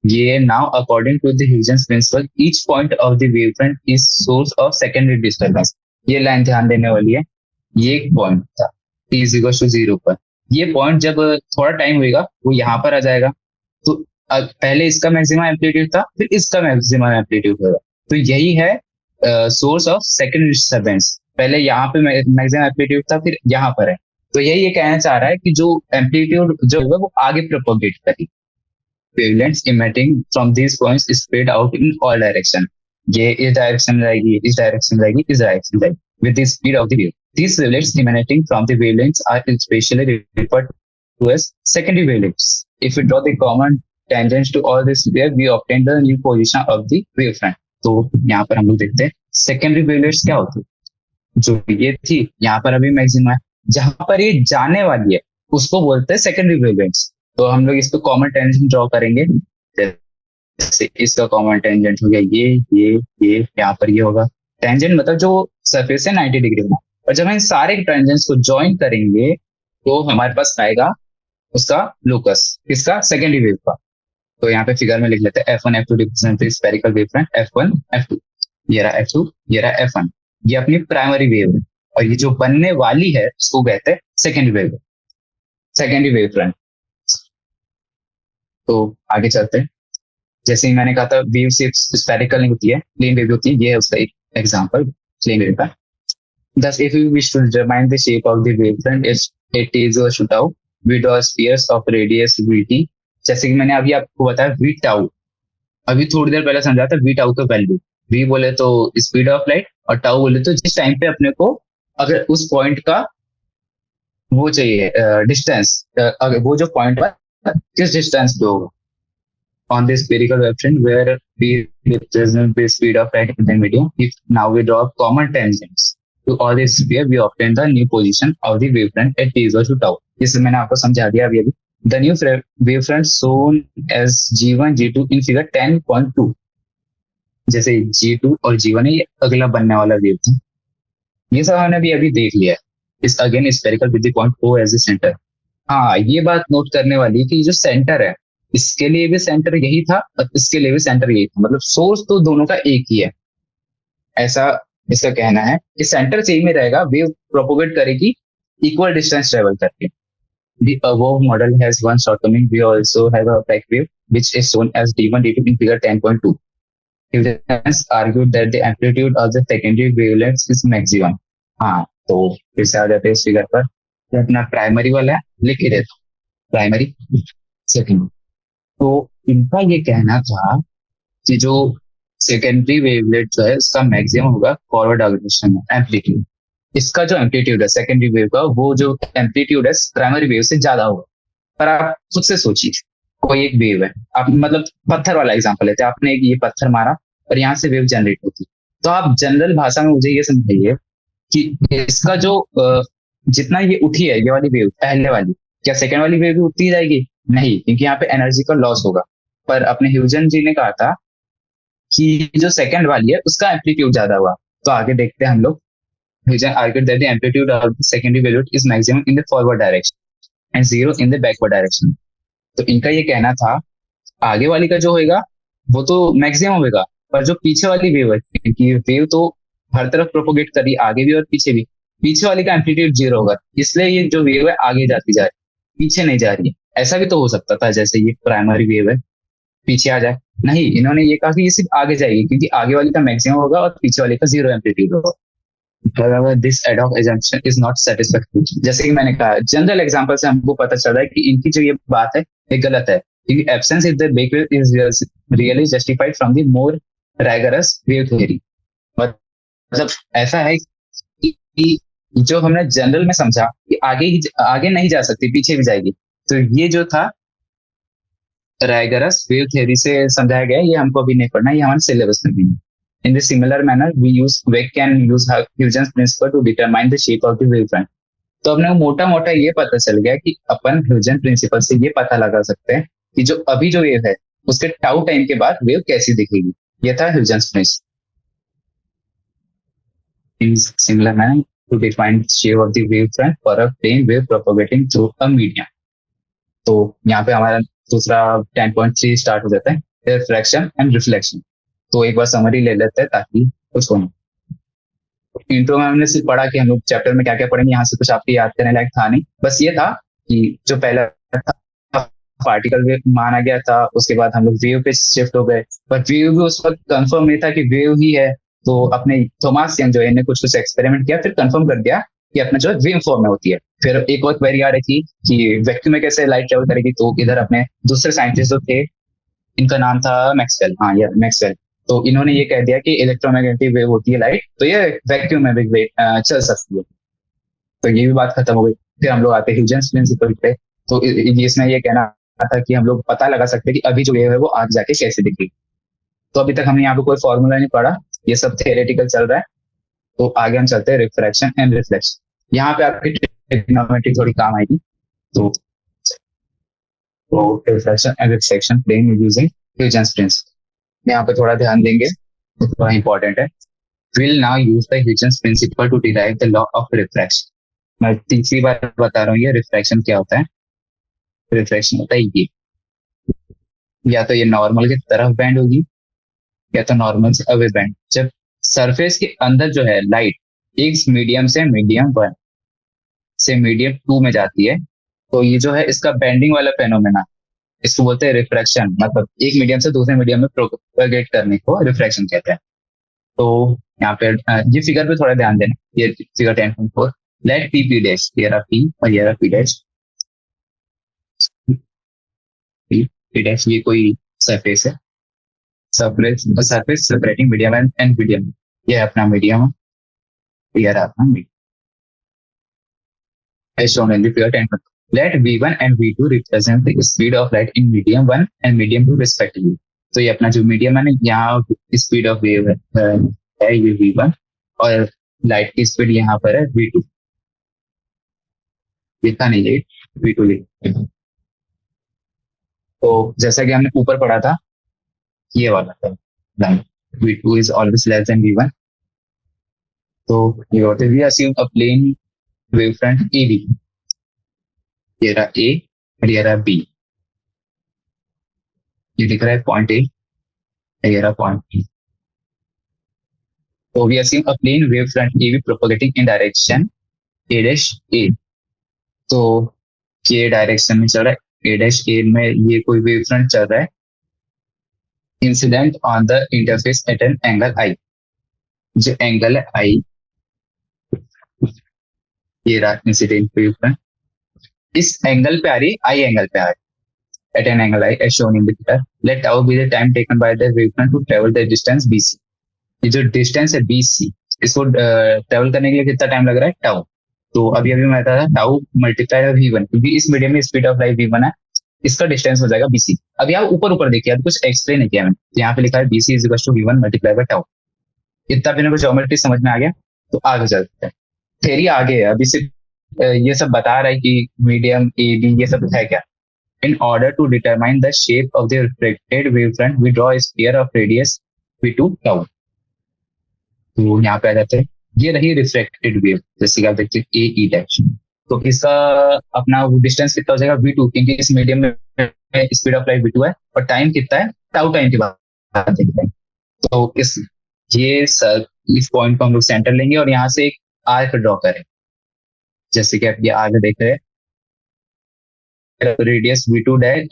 ये now according to the Huygens principle each point of the wavefront is source of secondary disturbance. ये लाइन ध्यान देने वाली है। ये एक पॉइंट था t इज इक्वल टू 0 पर, ये पॉइंट जब थोड़ा टाइम होगा वो यहाँ पर आ जाएगा, तो पहले इसका मैक्सिमम एम्पलीट्यूड था फिर इसका मैक्सिमम एम्पलीट्यूड होगा, तो यही है सोर्स ऑफ सेकेंडरी डिस्टर्बेंस। पहले यहाँ पे मैक्सिमम एम्पलीट्यूड था फिर यहाँ पर है, तो यही ये कहना चाह रहा है कि जो एम्पलीट्यूड जो होगा वो आगे प्रोपोगेट करेगी। wavelengths emitting from these points is spread out in all direction। ये इस डायरेक्शन जाएगी, इस डायरेक्शन जाएगी, इस डायरेक्शन जाएगी with the speed of the wave। These wavelengths emanating from the wavelengths are especially referred to as secondary wavelengths। If we draw the common tangents to all this wave, we obtain the new position of the wavefront। तो यहाँ पर हम लोग देखते हैं secondary wavelengths क्या होती है। जो ये थी यहाँ पर अभी मैक्सिमम है, जहां पर ये जाने वाली है उसको बोलते हैं सेकेंडरी वेवलेंथ्स। तो हम लोग इस पे कॉमन टेंजेंट ड्रॉ करेंगे, जैसे इसका कॉमन टेंजेंट हो गया ये यहाँ पर ये होगा। टेंजेंट मतलब जो सरफेस है 90 डिग्री में, और जब हम इन सारे टेंजेंट्स को ज्वाइन करेंगे तो हमारे पास आएगा उसका लोकस, किसका, सेकेंडरी वेव का। तो यहाँ पे फिगर में लिख लेते हैं F1 F2 represent the spherical wave front F1 F2, ये रहा F2 ये रहा F1, ये अपनी प्राइमरी वेव है, और ये जो बनने वाली है उसको कहते हैं secondary wave. Secondary wave front. तो आगे चलते हैं। जैसे ही मैंने कहा था वेव शेप स्फेरिकल नहीं होती है, प्लेन वेव होती है, ये है उसका एक एग्जांपल प्लेन वेव का। Thus, if you wish to determine the shape of the wavefront, it is a shootout with or spheres of radius vt। जैसे कि मैंने अभी आपको बताया वी टाउ, अभी थोड़ी देर पहले समझा था वी टाउ का वैल्यू। वी बोले तो स्पीड ऑफ लाइट और टाउ बोले तो जिस टाइम पे अपने को अगर उस पॉइंट का वो चाहिए डिस्टेंस, अगर वो जो पॉइंट है किस डिस्टेंस पे होगा on the spherical wavefront where we represent the speed of light in the medium. If now we draw common tangents to all the sphere, we obtain the new position of the wavefront at t equal to tau. जिससे मैंने आपको समझा दिया अभी अभी। The new wavefront shown as G1, G2 in figure 10.2। जैसे G2 और G1 है, ये अगला बनने वाला वेव था। ये सब हमने भी अभी देख लिया है। Is again spherical with the point O as a centre. हाँ, ये बात नोट करने वाली है कि जो सेंटर है इसके लिए भी सेंटर यही था और इसके लिए भी सेंटर यही था, मतलब सोर्स तो दोनों का एक ही है, ऐसा इसका कहना है कि सेंटर सेम में रहेगा, वेव प्रोपोगेट करेगी इक्वल डिस्टेंस ट्रेवल करके। The above model has one shortcoming. We also have a back wave which is shown as D1 D2 in figure 10.2. Students argued that the amplitude of the secondary wavelengths is maximum। हाँ, तो फिर से आ जाते हैं इस figure पर। तो अपना प्राइमरी वाला है, लिख ही देता प्राइमरी सेकेंडरी। तो इनका ये कहना था कि जो सेकेंडरी वेवलेट जो है उसका मैक्सिमम होगा फॉरवर्ड डायरेक्शन में एम्पलीट्यूड। इसका जो एम्पलीट्यूड है सेकेंडरी वेव का, वो जो एम्पलीट्यूड है प्राइमरी वेव से ज्यादा होगा। पर आप खुद से सोचिए, कोई एक वेव है, आप मतलब पत्थर वाला एग्जांपल लेते हैं, आपने एक ये पत्थर मारा और यहाँ से वेव जनरेट होती, तो आप जनरल भाषा में मुझे ये समझाइए कि इसका जो जितना ये उठी है ये वाली वेव पहले वाली, क्या सेकेंड वाली वेव भी उठती जाएगी? नहीं, क्योंकि यहाँ पे एनर्जी का लॉस होगा। पर अपने ह्यूजन जी ने कहा था कि जो सेकंड वाली है उसका एम्पलीट्यूड ज्यादा हुआ। तो आगे देखते हैं हम लोग। Huygens argued that the amplitude of the secondary wavelet is maximum in the forward direction and zero in the backward direction. तो इनका ये कहना था आगे वाली का जो होगा वो तो मैक्सिमम होगा, पर जो पीछे वाली वेव है, क्योंकि वेव तो हर तरफ प्रोपोगेट करी, आगे भी और पीछे भी, पीछे वाली का एम्पलीट्यूड जीरो होगा, इसलिए ये जो वेव है आगे जाती जा रही है, पीछे नहीं जा रही है। ऐसा भी तो हो सकता था जैसे ये प्राइमरी वेव है पीछे आ जाए, नहीं, इन्होंने ये कहा कि ये सिर्फ आगे जाएगी क्योंकि आगे वाली का मैक्सिमम होगा और पीछे वाले का जीरो एम्पलीट्यूड होगा। However, this ad hoc assumption is not satisfactory। जैसे कि मैंने कहा जनरल एग्जांपल से हमको पता चल रहा है कि इनकी जो ये बात है ये गलत है, क्योंकि absence if the back wave is really justified from the more rigorous wave theory. मतलब ऐसा है कि जो हमने जनरल में समझा कि आगे नहीं जा सकती, पीछे भी जाएगी, तो ये जो था रैगरस वेव थ्योरी से समझाया गया, ये हमको अभी नहीं पढ़ना, ये हमारे सिलेबस में भी नहीं। In the similar manner, we can use Huygens principle to determine the shape of the wavefront। तो अपने मोटा मोटा ये पता चल गया कि अपन ह्यूजन प्रिंसिपल से ये पता लगा सकते हैं कि जो अभी जो वेव है उसके टाउ टाइम के बाद वेव कैसी दिखेगी। ये था Huygens principle. In similar manner, to define the shape of the wavefront for a plane wave propagating through a medium। तो यहाँ पे हमारा दूसरा 10.3 स्टार्ट हो जाता है, रिफ्रैक्शन एंड रिफ्लेक्शन। तो एक बार समरी ले लेते हैं ताकि कुछ हो। इंट्रो में हमने सिर्फ पढ़ा कि हम लोग चैप्टर में क्या क्या पढ़ेंगे, यहाँ से कुछ आपके याद करने लायक था नहीं, बस ये था कि जो पहला था पार्टिकल वेव माना गया था, उसके बाद हम लोग वेव पे शिफ्ट हो गए, पर वेव भी उस वक्त कंफर्म नहीं था कि वेव ही है। तो अपने थॉमस यंग जो है, इन्हें कुछ कुछ एक्सपेरिमेंट किया, फिर कंफर्म कर दिया कि अपना जो है वेव फॉर्म में होती है। फिर एक और क्वेरी आ रही थी कि वैक्यूम में कैसे लाइट ट्रेवल करेगी, तो इधर अपने दूसरे साइंटिस्ट जो थे, इनका नाम था मैक्सवेल, हाँ यार मैक्सवेल। तो इन्होंने ये कह दिया कि इलेक्ट्रोमैग्नेटिक वेव होती है लाइट, तो ये वैक्यूम में भी चल सकती है। तो ये भी बात खत्म हो गई। फिर हम लोग आते हैं ह्यूजेंस प्रिंसिपल पे। तो इसमें ये कहना था कि हम लोग पता लगा सकते हैं कि अभी जो वेव है वो आगे जाके कैसे दिखेगी। तो अभी तक हमने यहाँ पे कोई फॉर्मूला नहीं पढ़ा, ये सब थियोरेटिकल चल रहा है। तो आगे हम चलते हैं रिफ्रैक्शन एंड रिफ्लेक्शन। यहाँ पे आपकी ट्रिग्नोमेट्री थोड़ी काम आएगी। तो refraction and reflection plane using Huygens principle, यहाँ पे थोड़ा ध्यान देंगे, तो थोड़ा इंपॉर्टेंट है। We'll now use the Huygens principle to derive the law of refraction। मैं तीसरी बार बता रहा हूँ ये रिफ्रैक्शन क्या होता है। रिफ्रैक्शन होता है ये, या तो ये नॉर्मल की तरफ बैंड होगी या तो नॉर्मल से अवे बैंड। जब सरफेस के अंदर जो है लाइट एक मीडियम से मीडियम 1 से मीडियम 2 में जाती है, तो ये जो है इसका बेंडिंग वाला फेनोमेना, इसको बोलते हैं रिफ्रैक्शन, मतलब एक मीडियम से दूसरे मीडियम में प्रोपेगेट करने को रिफ्रैक्शन कहते हैं। तो यहाँ पे ये फिगर पे थोड़ा ध्यान देना, ये figure 10.4, let P P dash, ये रहा पी और ये रहा पी डैश, पी डैश ये कोई सरफेस है, surface separating medium and medium, ये है अपना मीडियम, ये रहा अपना medium as shown in the figure 10. Let V1 and V2 represent the speed of light in medium 1 and medium 2 respectively. तो ये अपना जो मीडियम है ना, यहाँ स्पीड ऑफ वेव है ये V1 और लाइट की स्पीड यहाँ पर है V2, लिखा नहीं है V2 लिखा। तो जैसा कि हमने ऊपर पढ़ा था, ये वाला था line, V2 is always less than V1. तो ये होते हैं, we assume a plane wavefront AB, ये रहा A और ये रहा B, ये दिख रहा है पॉइंट A, ये रहा point B. So we assume a plane wave front AB propagating in direction A dash A. तो ये डायरेक्शन में चल रहा है, A dash A में ये कोई वेव फ्रंट चल रहा है, incident on the interface at an angle I. जो एंगल है I, ये रहा इंसिडेंट वेव फ्रंट, इस एंगल पे आ रही है, I एंगल पे आ रही है, at an angle I as shown in the figure. Let tau be the time taken by the wavefront to travel the distance BC. ये जो डिस्टेंस है BC, इसको ट्रेवल करने के लिए कितना टाइम लग रहा है, टाउ. तो अभी अभी मैं बताया था टाउ मल्टीप्लाई V1, क्योंकि इस मीडियम में स्पीड ऑफ लाइट V1 है, इसका डिस्टेंस हो जाएगा BC. अब यहाँ ऊपर ऊपर देखिए, अब कुछ एक्सप्लेन नहीं किया मैंने, यहाँ पे लिखा है BC is equal to V1 multiply by tau. इतना भी कुछ ज्योमेट्री समझ में आ गया, तो आगे चलते हैं. थेरी आगे है, अभी सिर्फ ये सब बता रहा है कि मीडियम ए बी ये सब है क्या. In order to determine the shape of the reflected wavefront, we draw a sphere of radius V2 tau. तो यहाँ पे आ जाते हैं, ये रही रिफ्लेक्टेड वेव, जैसे कि आप देखते हैं ए ई डैश. तो इसका अपना डिस्टेंस कितना हो जाएगा V2, क्योंकि इस मीडियम में स्पीड ऑफ लाइट V2 है और टाइम कितना है, टाउ टाइम की बात देखते हैं. तो इस पॉइंट को हम लोग सेंटर लेंगे और यहाँ से एक आर्क ड्रॉ करें, जैसे कि आप ये आगे देख रहे हैं, radius V2 dash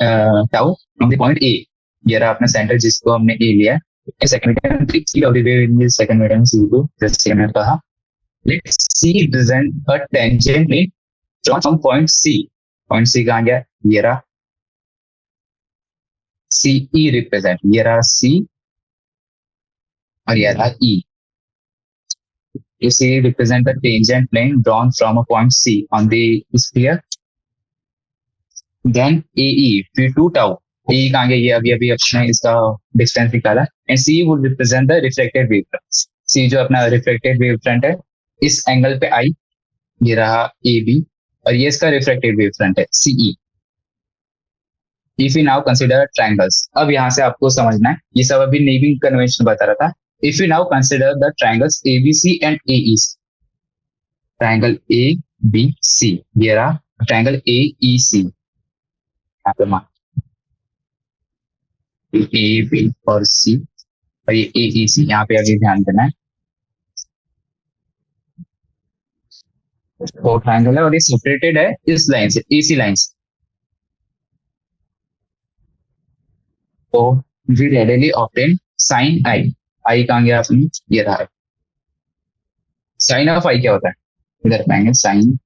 tau from the point A. ये रहा अपना सेंटर जिसको हमने A लिया है. सेकंड मीडियम V2, जैसे मैंने कहा, let C represent a tangent plane from point C. Point C कहाँ गया, ये रहा CE रिप्रेजेंट, ये रहा C और ये रहा E. You see represent the tangent plane drawn from a point C on the sphere. Then AE V2 tau, AE कहाँ गया, ये अभी अभी अपने इसका डिस्टेंस निकाला. And C would represent the reflected wavefront. C जो अपना reflected wavefront है, इस एंगल पे I, ये रहा AB और ये इसका reflected wavefront है CE. If we now consider triangles, अब यहाँ से आपको समझना है, ये सब अभी नेमिंग कन्वेंशन बता रहा था. If we now consider the triangles ABC and AEC, triangle ABC, ये रहा triangle AEC, यहाँ पे मान A B और C और ये AEC, यहाँ पे अभी ध्यान देना है. तो ट्राइंगल है और ये सेपरेटेड है इस लाइन से, AC लाइन से. तो वी रेडीली ऑब्टेन साइन आई. आई कहाँ गया अपनी, ये रहा है. साइन ऑफ आई क्या होता है, इधर पाएंगे, sine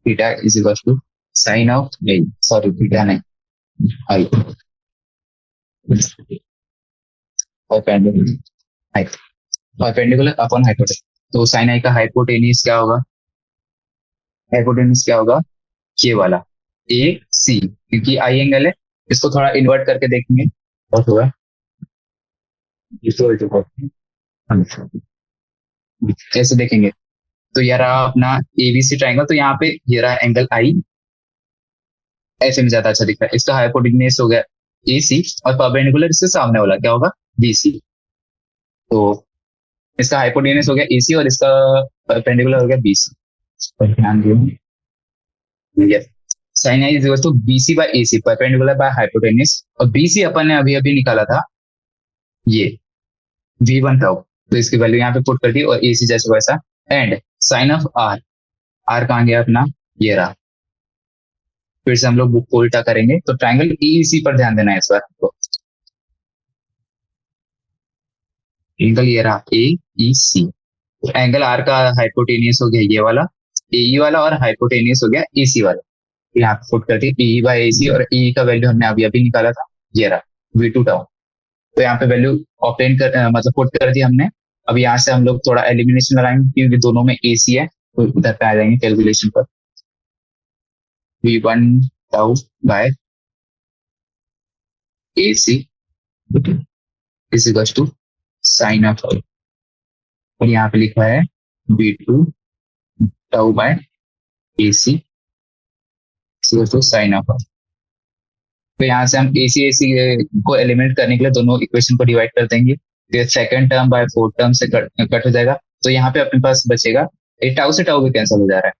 theta is equal to sine of A, sorry theta नहीं, आई परपेंडिकुलर अपॉन हाइपोटेन्यूज. तो साइन आई का हाइपोटेन्यूज क्या होगा, हाइपोटेन्यूज क्या होगा, ये वाला ए सी, क्योंकि आई एंगल है. इसको थोड़ा इन्वर्ट करके देखेंगे, बहुत होगा ऐसे देखेंगे. तो ये रहा अपना एबीसी ट्राइंगल. तो यहाँ पे ये रहा एंगल आई, ऐसे में ज्यादा अच्छा दिख रहा है. इसका हाइपोटेन्यूज हो गया AC और परपेंडिकुलर इसके सामने वाला क्या होगा, BC. तो इसका हाइपोटेन्यूज हो गया AC और इसका परपेंडिकुलर हो गया BC. ध्यान दिए, sine I is equal to BC by AC, perpendicular by hypotenuse. और BC अपन ने अभी अभी निकाला था, ये V1 था, तो इसकी वैल्यू यहाँ पे पुट कर दी और AC जैसे वैसा. And sine of R, R कहाँ गया अपना, ये रहा फिर से हम लोग बुक को उल्टा करेंगे, तो ट्राइंगल ईईसी पर ध्यान देना है इस बार आपको। एंगल ये रहा ए ई सी। एंगल आर का हाइपोटेनियस हो गया ये वाला एई वाला, और हाइपोटेनियस हो गया ईसी वाला। यहाँ पे पुट करती है ई बाई एसी, और ई का वैल्यू हमने अभी अभी निकाला था, ये रहा V2 टाउ। तो यहाँ पे वैल्यू ऑप्टेन कर मतलब पुट कर दी हमने। अब यहाँ से हम लोग थोड़ा एलिमिनेशन लगाएंगे क्योंकि दोनों में एसी है, तो उधर पे आ जाएंगे कैलकुलेशन पर। V1 tau by AC is equal to sine of, और यहाँ पे लिखा है V2 टाउ बाय एसी तो साइन ऑफ। तो यहाँ से हम एसी एसी को एलिमिनेट करने के लिए दोनों इक्वेशन को डिवाइड कर देंगे, फिर second term by fourth term से कट हो जाएगा। तो यहाँ पे अपने पास बचेगा, ये टाउ से टाउ भी कैंसिल हो जा रहा है,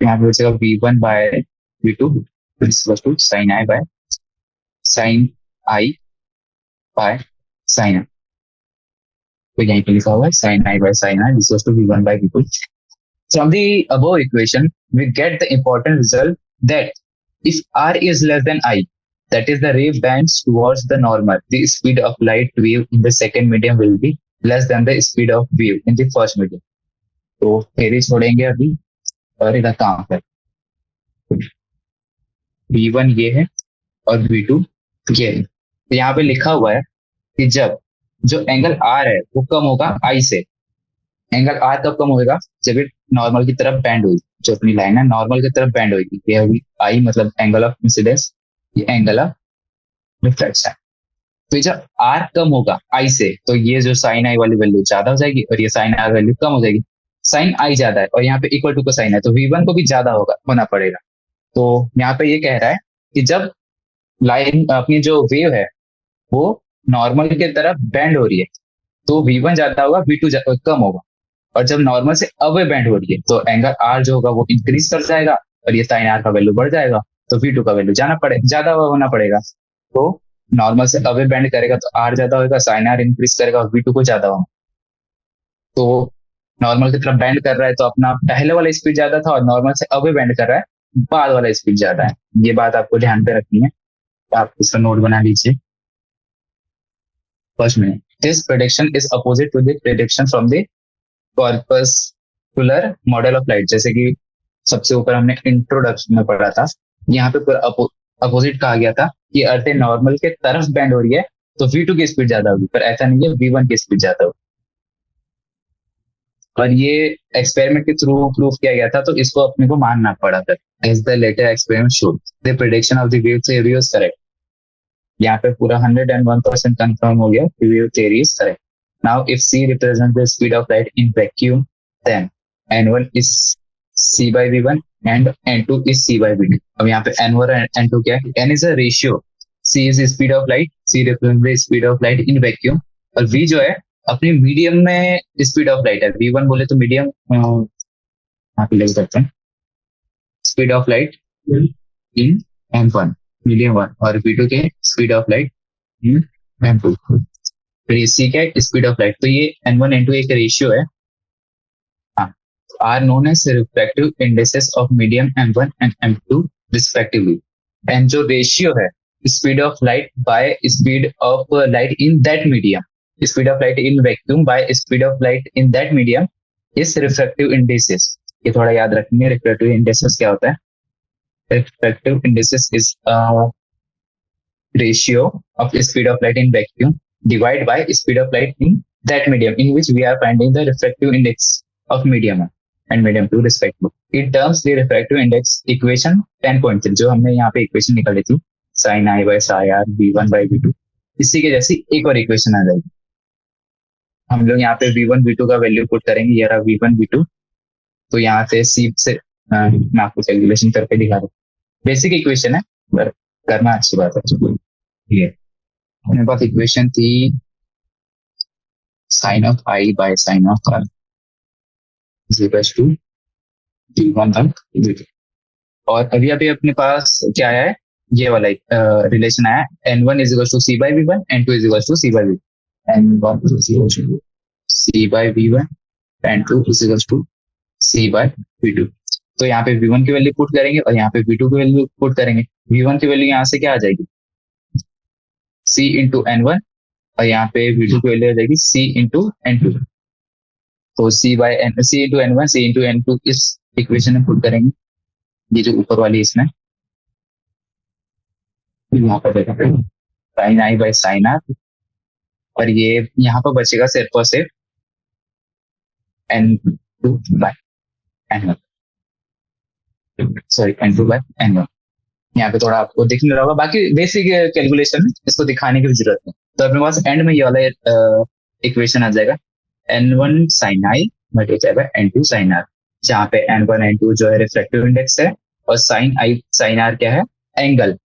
यहाँ पे बचेगा V1 by V2 to sine i by sine i. तो यहीं पे लिखा हुआ है sine i by sine I is to V1 by V2। From the above equation, we get the important result that if R is less than I, that is the ray bends towards the normal, the speed of light wave in the second medium will be less than the speed of wave in the first medium. तो theory छोड़ेंगे अभी और इधर काम कर। V1 ये है और V2 ये है। तो यहाँ पे लिखा हुआ है कि जब जो एंगल R है वो कम होगा I से। एंगल R कब कम होगा, जब ये नॉर्मल की तरफ बैंड होगी, जो अपनी लाइन है नॉर्मल की तरफ बैंड होगी, ये होगी आई मतलब एंगल ऑफ इंसिडेंस, ये एंगल ऑफ रिफ्लेक्शन। तो जब R कम होगा I से, तो ये जो साइन आई वाली वैल्यू ज्यादा हो जाएगी और ये साइन R वैल्यू कम हो जाएगी। साइन आई ज्यादा है और यहाँ पे इक्वल टू का साइन है, तो V1 को भी ज्यादा होना पड़ेगा। तो यहाँ पे ये कह रहा है कि जब लाइन अपनी जो वेव है वो नॉर्मल की तरफ बैंड हो रही है, तो V1 ज्यादा होगा, V2 कम होगा। और जब नॉर्मल से अवे बैंड हो रही है तो एंगल R जो होगा वो इंक्रीज कर जाएगा और ये साइन R का वैल्यू बढ़ जाएगा, तो V2 का वैल्यू ज्यादा होना पड़ेगा। तो नॉर्मल से अवे बैंड करेगा तो R ज्यादा होगा, साइन R इंक्रीज करेगा और V2 को ज्यादा होगा। तो नॉर्मल की तरफ बैंड कर रहा है तो अपना पहले वाला स्पीड ज्यादा था, और नॉर्मल से अवे बैंड कर रहा है बाद वाला स्पीड ज्यादा है। ये बात आपको ध्यान पे रखनी है, तो आप इसका नोट बना लीजिए। फर्स्ट में this prediction is opposite to the prediction from the corpuscular model of light. जैसे कि सबसे ऊपर हमने इंट्रोडक्शन में पढ़ा था, यहाँ पे पूरा अपोजिट कहा गया था कि अर्थ नॉर्मल के तरफ बैंड हो रही है तो V2 की स्पीड ज्यादा होगी, पर ऐसा नहीं है, V1 की स्पीड ज्यादा होगी। और ये एक्सपेरिमेंट के थ्रू प्रूफ किया गया था, तो इसको अपने को मानना पड़ा था। As the later experiment showed the prediction of the wave theory was correct. यहाँ पे पूरा 101% कंफर्म हो गया कि wave theory is correct. Now, if C represents the speed of light in vacuum, then N1 is C by V1 and N2 is C by V2. अब यहाँ पे N1 और N2 क्या है? N is a ratio. C is the speed of light. C represents the speed of light in vacuum. और V जो है अपनी मीडियम में स्पीड ऑफ लाइट है। V1 बोले तो मीडियम यहाँ पे ले सकते हैं, speed of light in M1 medium 1, और V2 के speed of light in M2। फिर ये C क्या है, स्पीड ऑफ लाइट। तो ये N1 N2 एक रेशियो है। हाँ, are known as refractive indexes of medium M1 and M2 respectively. And जो रेशियो है speed of light by speed of light in that medium, speed of light in vacuum by speed of light in that medium is refractive indexes. ये थोड़ा याद रखेंगे, refractive indexes क्या होता है। Refractive indexes is ratio of speed of light in vacuum divided by speed of light in that medium in which we are finding the refractive index of medium 1 and medium 2 respectively. It terms the refractive index equation 10.3 जो हमने यहाँ पे equation निकाली थी, sin I by psi r V1 by V2। इसी के जैसी एक और इक्वेशन आ जाएगी। हम लोग यहाँ पे V1 V2 का वैल्यू पुट करेंगे, ये रहा V1 V2। तो यहाँ से C से मैं आपको कैलकुलेशन करके दिखा रहा हूँ। बेसिक इक्वेशन है, करना अच्छी बात है। ये अपने पास इक्वेशन थी sine of I by sine of R is equal to V1 तक V2। और अभी अभी अपने पास क्या आया है, ये वाला रिलेशन आया, N1 is equal to C by V1, N2 is equal to C by V2, N1 is equal to C by V1, N2 is equal to C by V2। तो यहाँ पे V1 की वैल्यू पुट करेंगे और यहाँ पे V2 की value put करेंगे। V1 की वैल्यू यहाँ से क्या आ जाएगी, C इंटू N1, और यहाँ पे V2 की वैल्यू आ जाएगी C इंटू N2। तो C into N1 C into N2 इस इक्वेशन में पुट करेंगे, ये जो ऊपर वाली इसमें यहाँ पर देखा sine I by sine R, और ये यहाँ पर बचेगा सिर्फ और सिर्फ N2 by N1, sorry N2 by N1। यहाँ पे थोड़ा आपको दिखने रहा होगा, बाकी बेसिक कैलकुलेशन है, इसको दिखाने की भी जरूरत नहीं। तो अपने पास एंड में ये वाला इक्वेशन आ जाएगा, N1 sine I multiply by N2 sine R, जहाँ पे N1 N2 जो है रिफ्रैक्टिव इंडेक्स है, और साइन आई साइन आर क्या है, एंगल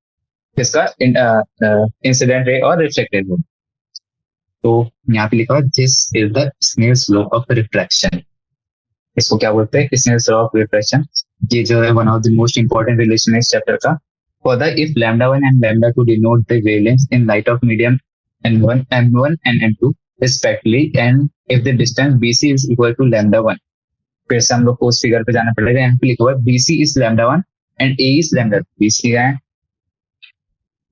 किसका, इंसिडेंट रे और रिफ्लेक्टेड रे। तो यहाँ पे लिखा हुआ this is the Snell's law of refraction, इसको क्या बोलते हैं, स्नेल्स लॉ ऑफ रिफ्रैक्शन। ये जो है one of the most important relation है इस चैप्टर का। Further if λ1 and λ2 denote the wavelengths in light of medium n1 m1 and m2 respectively, and if the distance bc is equal to λ1, फिर से हम लोग को उस फिगर पे जाना पड़ेगा। यहाँ पे लिखा हुआ है bc is λ1 and a is λ2। bc है,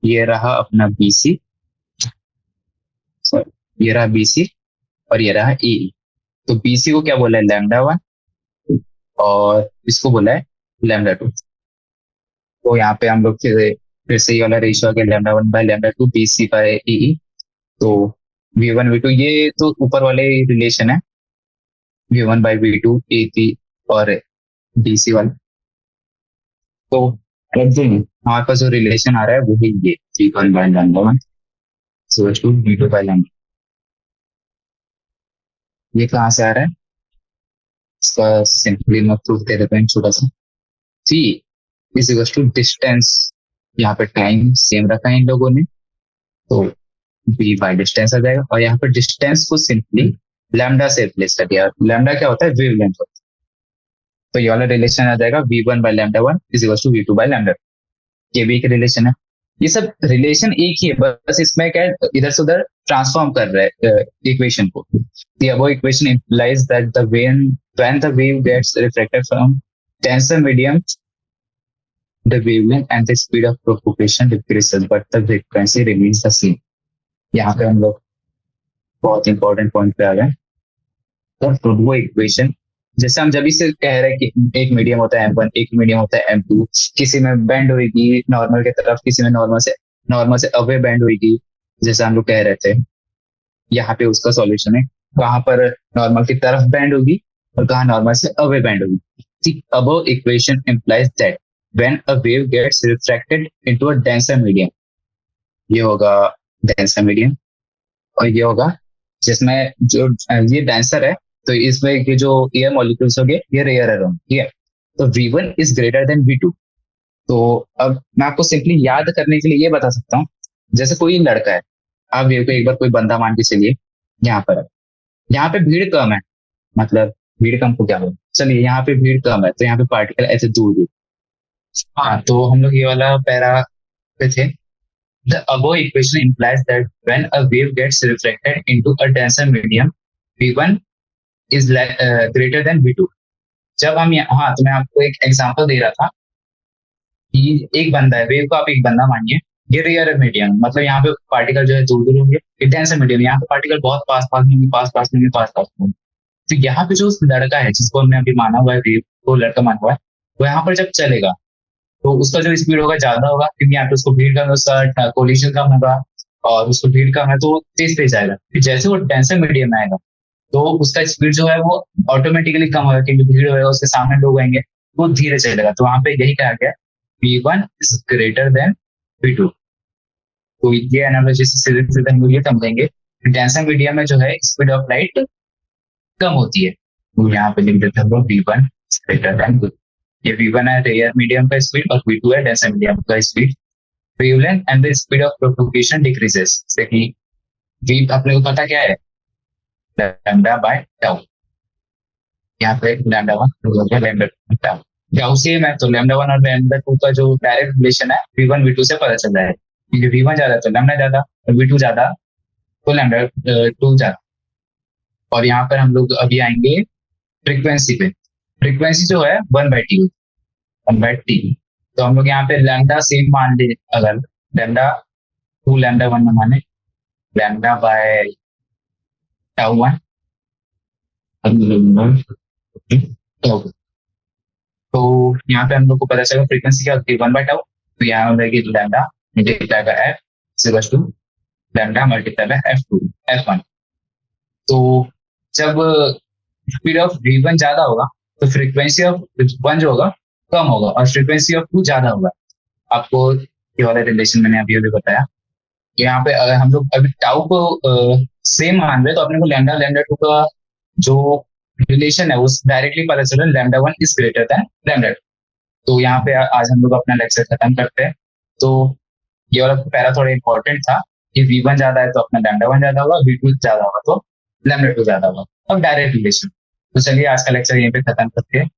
ये रहा अपना bc, सॉरी ये रहा bc और ये रहा a। तो bc को क्या बोला है, λ1, और इसको बोला है λ2। तो यहाँ पे हम लोग फिर से ये वाला रेशियो आ गया λ1 बाय λ2 bc बाय ए। तो v1 v2 ये तो ऊपर वाले रिलेशन है, v1 बाय v2 ए और bc वाला। तो हमारे पास जो रिलेशन आ रहा है वो है ये v1 by λ1 to v2 by λ। ये कहाँ से आ रहा है, इसका सिंपली मैं प्रूफ दे देता हूँ छोटा सा। c is equal to distance, यहाँ पे टाइम सेम रखा है इन लोगों ने, तो v बाय डिस्टेंस आ जाएगा, और यहाँ पे डिस्टेंस को सिंपली लैम्डा से रिप्लेस कर दिया। लैम्डा क्या होता है, वेवलेंथ होता है। तो ये वाला रिलेशन आ जाएगा v1 by λ1 is equal to v2 by λ। ये भी एक रिलेशन है। ये सब रिलेशन एक ही है, बस इसमें क्या है, इधर से उधर ट्रांसफॉर्म कर रहे हैं इक्वेशन को। The above equation implies that when the wave gets refracted from denser medium, the wavelength and the speed of propagation decreases, but the frequency remains the same. यहाँ पे हम लोग बहुत इंपॉर्टेंट पॉइंट पे आ गए। तो वो इक्वेशन जैसे हम जब से कह रहे हैं कि एक मीडियम होता है M1, एक मीडियम होता है M2, किसी में बेंड होगी नॉर्मल की तरफ, किसी में नॉर्मल से अवे बेंड होगी, जैसे हम लोग कह रहे थे। यहाँ पे उसका सॉल्यूशन है, कहाँ पर नॉर्मल की तरफ बेंड होगी और कहाँ नॉर्मल से अवे बेंड होगी। The above equation implies that when a wave gets refracted into a denser medium, ये होगा डेंसर मीडियम, और ये होगा जिसमें जो ये डेंसर है, तो इसमें ये जो एयर मॉलिक्यूल्स हो गए ये रेयर होंगे, ठीक है। तो V1 is greater than V2। तो अब मैं आपको सिंपली याद करने के लिए ये बता सकता हूँ, जैसे कोई लड़का है, आप वेव को एक बार कोई बंदा मान के चलिए, यहाँ पर यहाँ पे भीड़ कम है, मतलब भीड़ कम को क्या बोलते, चलिए यहाँ पे भीड़ कम है, तो यहाँ पे पार्टिकल ऐसे दूर दूर। हाँ, तो हम लोग ये वाला पैरा पे थे। The above equation implies that when a wave gets refracted into a denser medium, V1 is greater than V2। जब हम हाँ, तो मैं आपको एक एग्जांपल दे रहा था कि एक बंदा है, वेव को आप एक बंदा मानिए, ये रेयर मीडियम, मतलब यहाँ पे पार्टिकल जो है दूर दूर होंगे। ये डेंसर मीडियम, यहाँ पे पार्टिकल बहुत पास पास में, पास पास में, पास पास में। तो यहाँ पे जो लड़का है जिसको हमने अभी माना हुआ है, वेव को लड़का माना हुआ है, वो यहाँ पर जब चलेगा तो उसका जो स्पीड होगा ज्यादा होगा, क्योंकि यहाँ पे उसको भीड़ कम, उसका कोलिजन कम होगा, और उसको भीड़ कम है तो तेज तेज जाएगा। फिर जैसे वो डेंसर मीडियम में आएगा तो उसका स्पीड जो है वो ऑटोमेटिकली कम होगा, क्योंकि भीड़ होगा, उसके सामने लोग आएंगे, वो धीरे चलेगा। तो वहां पे यही कहा गया V1 is greater than V2। तो ये एनालॉजी से सीधे सीधे हम लोग ये समझेंगे डेंसर मीडियम में जो है स्पीड ऑफ लाइट कम होती है, तो यहाँ पे लिख देते हैं हम लोग V1 is greater than V2। ये V1 है रेयर मीडियम का स्पीड, और V2 है डेंसर मीडियम का speed. Wavelength and the speed of propagation decreases, जैसे कि V अपने को पता क्या है, लैम्डा बाय टाउ। यहाँ पे λ1 लैम्डा टाउ, टाउ सेम है, तो λ1 और λ2 का जो डायरेक्ट रिलेशन है V1 V2 से पता चल रहा है, क्योंकि V1 ज्यादा तो लैम्डा ज्यादा, और V2 ज्यादा तो λ2 ज्यादा। और यहाँ पर हम लोग अभी आएंगे फ्रीक्वेंसी पे। फ्रीक्वेंसी जो है 1/T, 1/t। तो हम लोग यहाँ पे लैम्डा सेम मान ली, अगर लैम्डा 2 लैम्डा 1 माने लैम्डा बाय टाउ 1 टाउ। तो यहाँ पे हम लोग को पता चला फ्रीक्वेंसी क्या होती है 1/टाउ। तो यहाँ हो जाएगी lambda multiply by F equals to lambda multiply by F one. तो जब स्पीड ऑफ v1 ज्यादा होगा तो फ्रीक्वेंसी ऑफ 1 जो होगा कम होगा और फ्रीक्वेंसी ऑफ 2 ज्यादा होगा। आपको ये वाला रिलेशन मैंने अभी अभी बताया। तो यहाँ पे अगर हम लोग अभी टाउ को सेम मान रहे हैं तो अपने को लैम्डा लैम्डा 2 का जो रिलेशन है वो डायरेक्टली पता चला lambda 1 is greater than lambda 2। तो यहाँ पे आज हम लोग अपना लेक्चर खत्म करते हैं। तो ये वाला पैरा थोड़ा इंपॉर्टेंट था कि v1 ज्यादा है तो अपना लैम्डा 1 ज्यादा होगा, v2 ज्यादा होगा तो लैम्डा 2 ज्यादा होगा। अब डायरेक्ट रिलेशन। तो चलिए आज का लेक्चर यहीं पे खत्म करते हैं।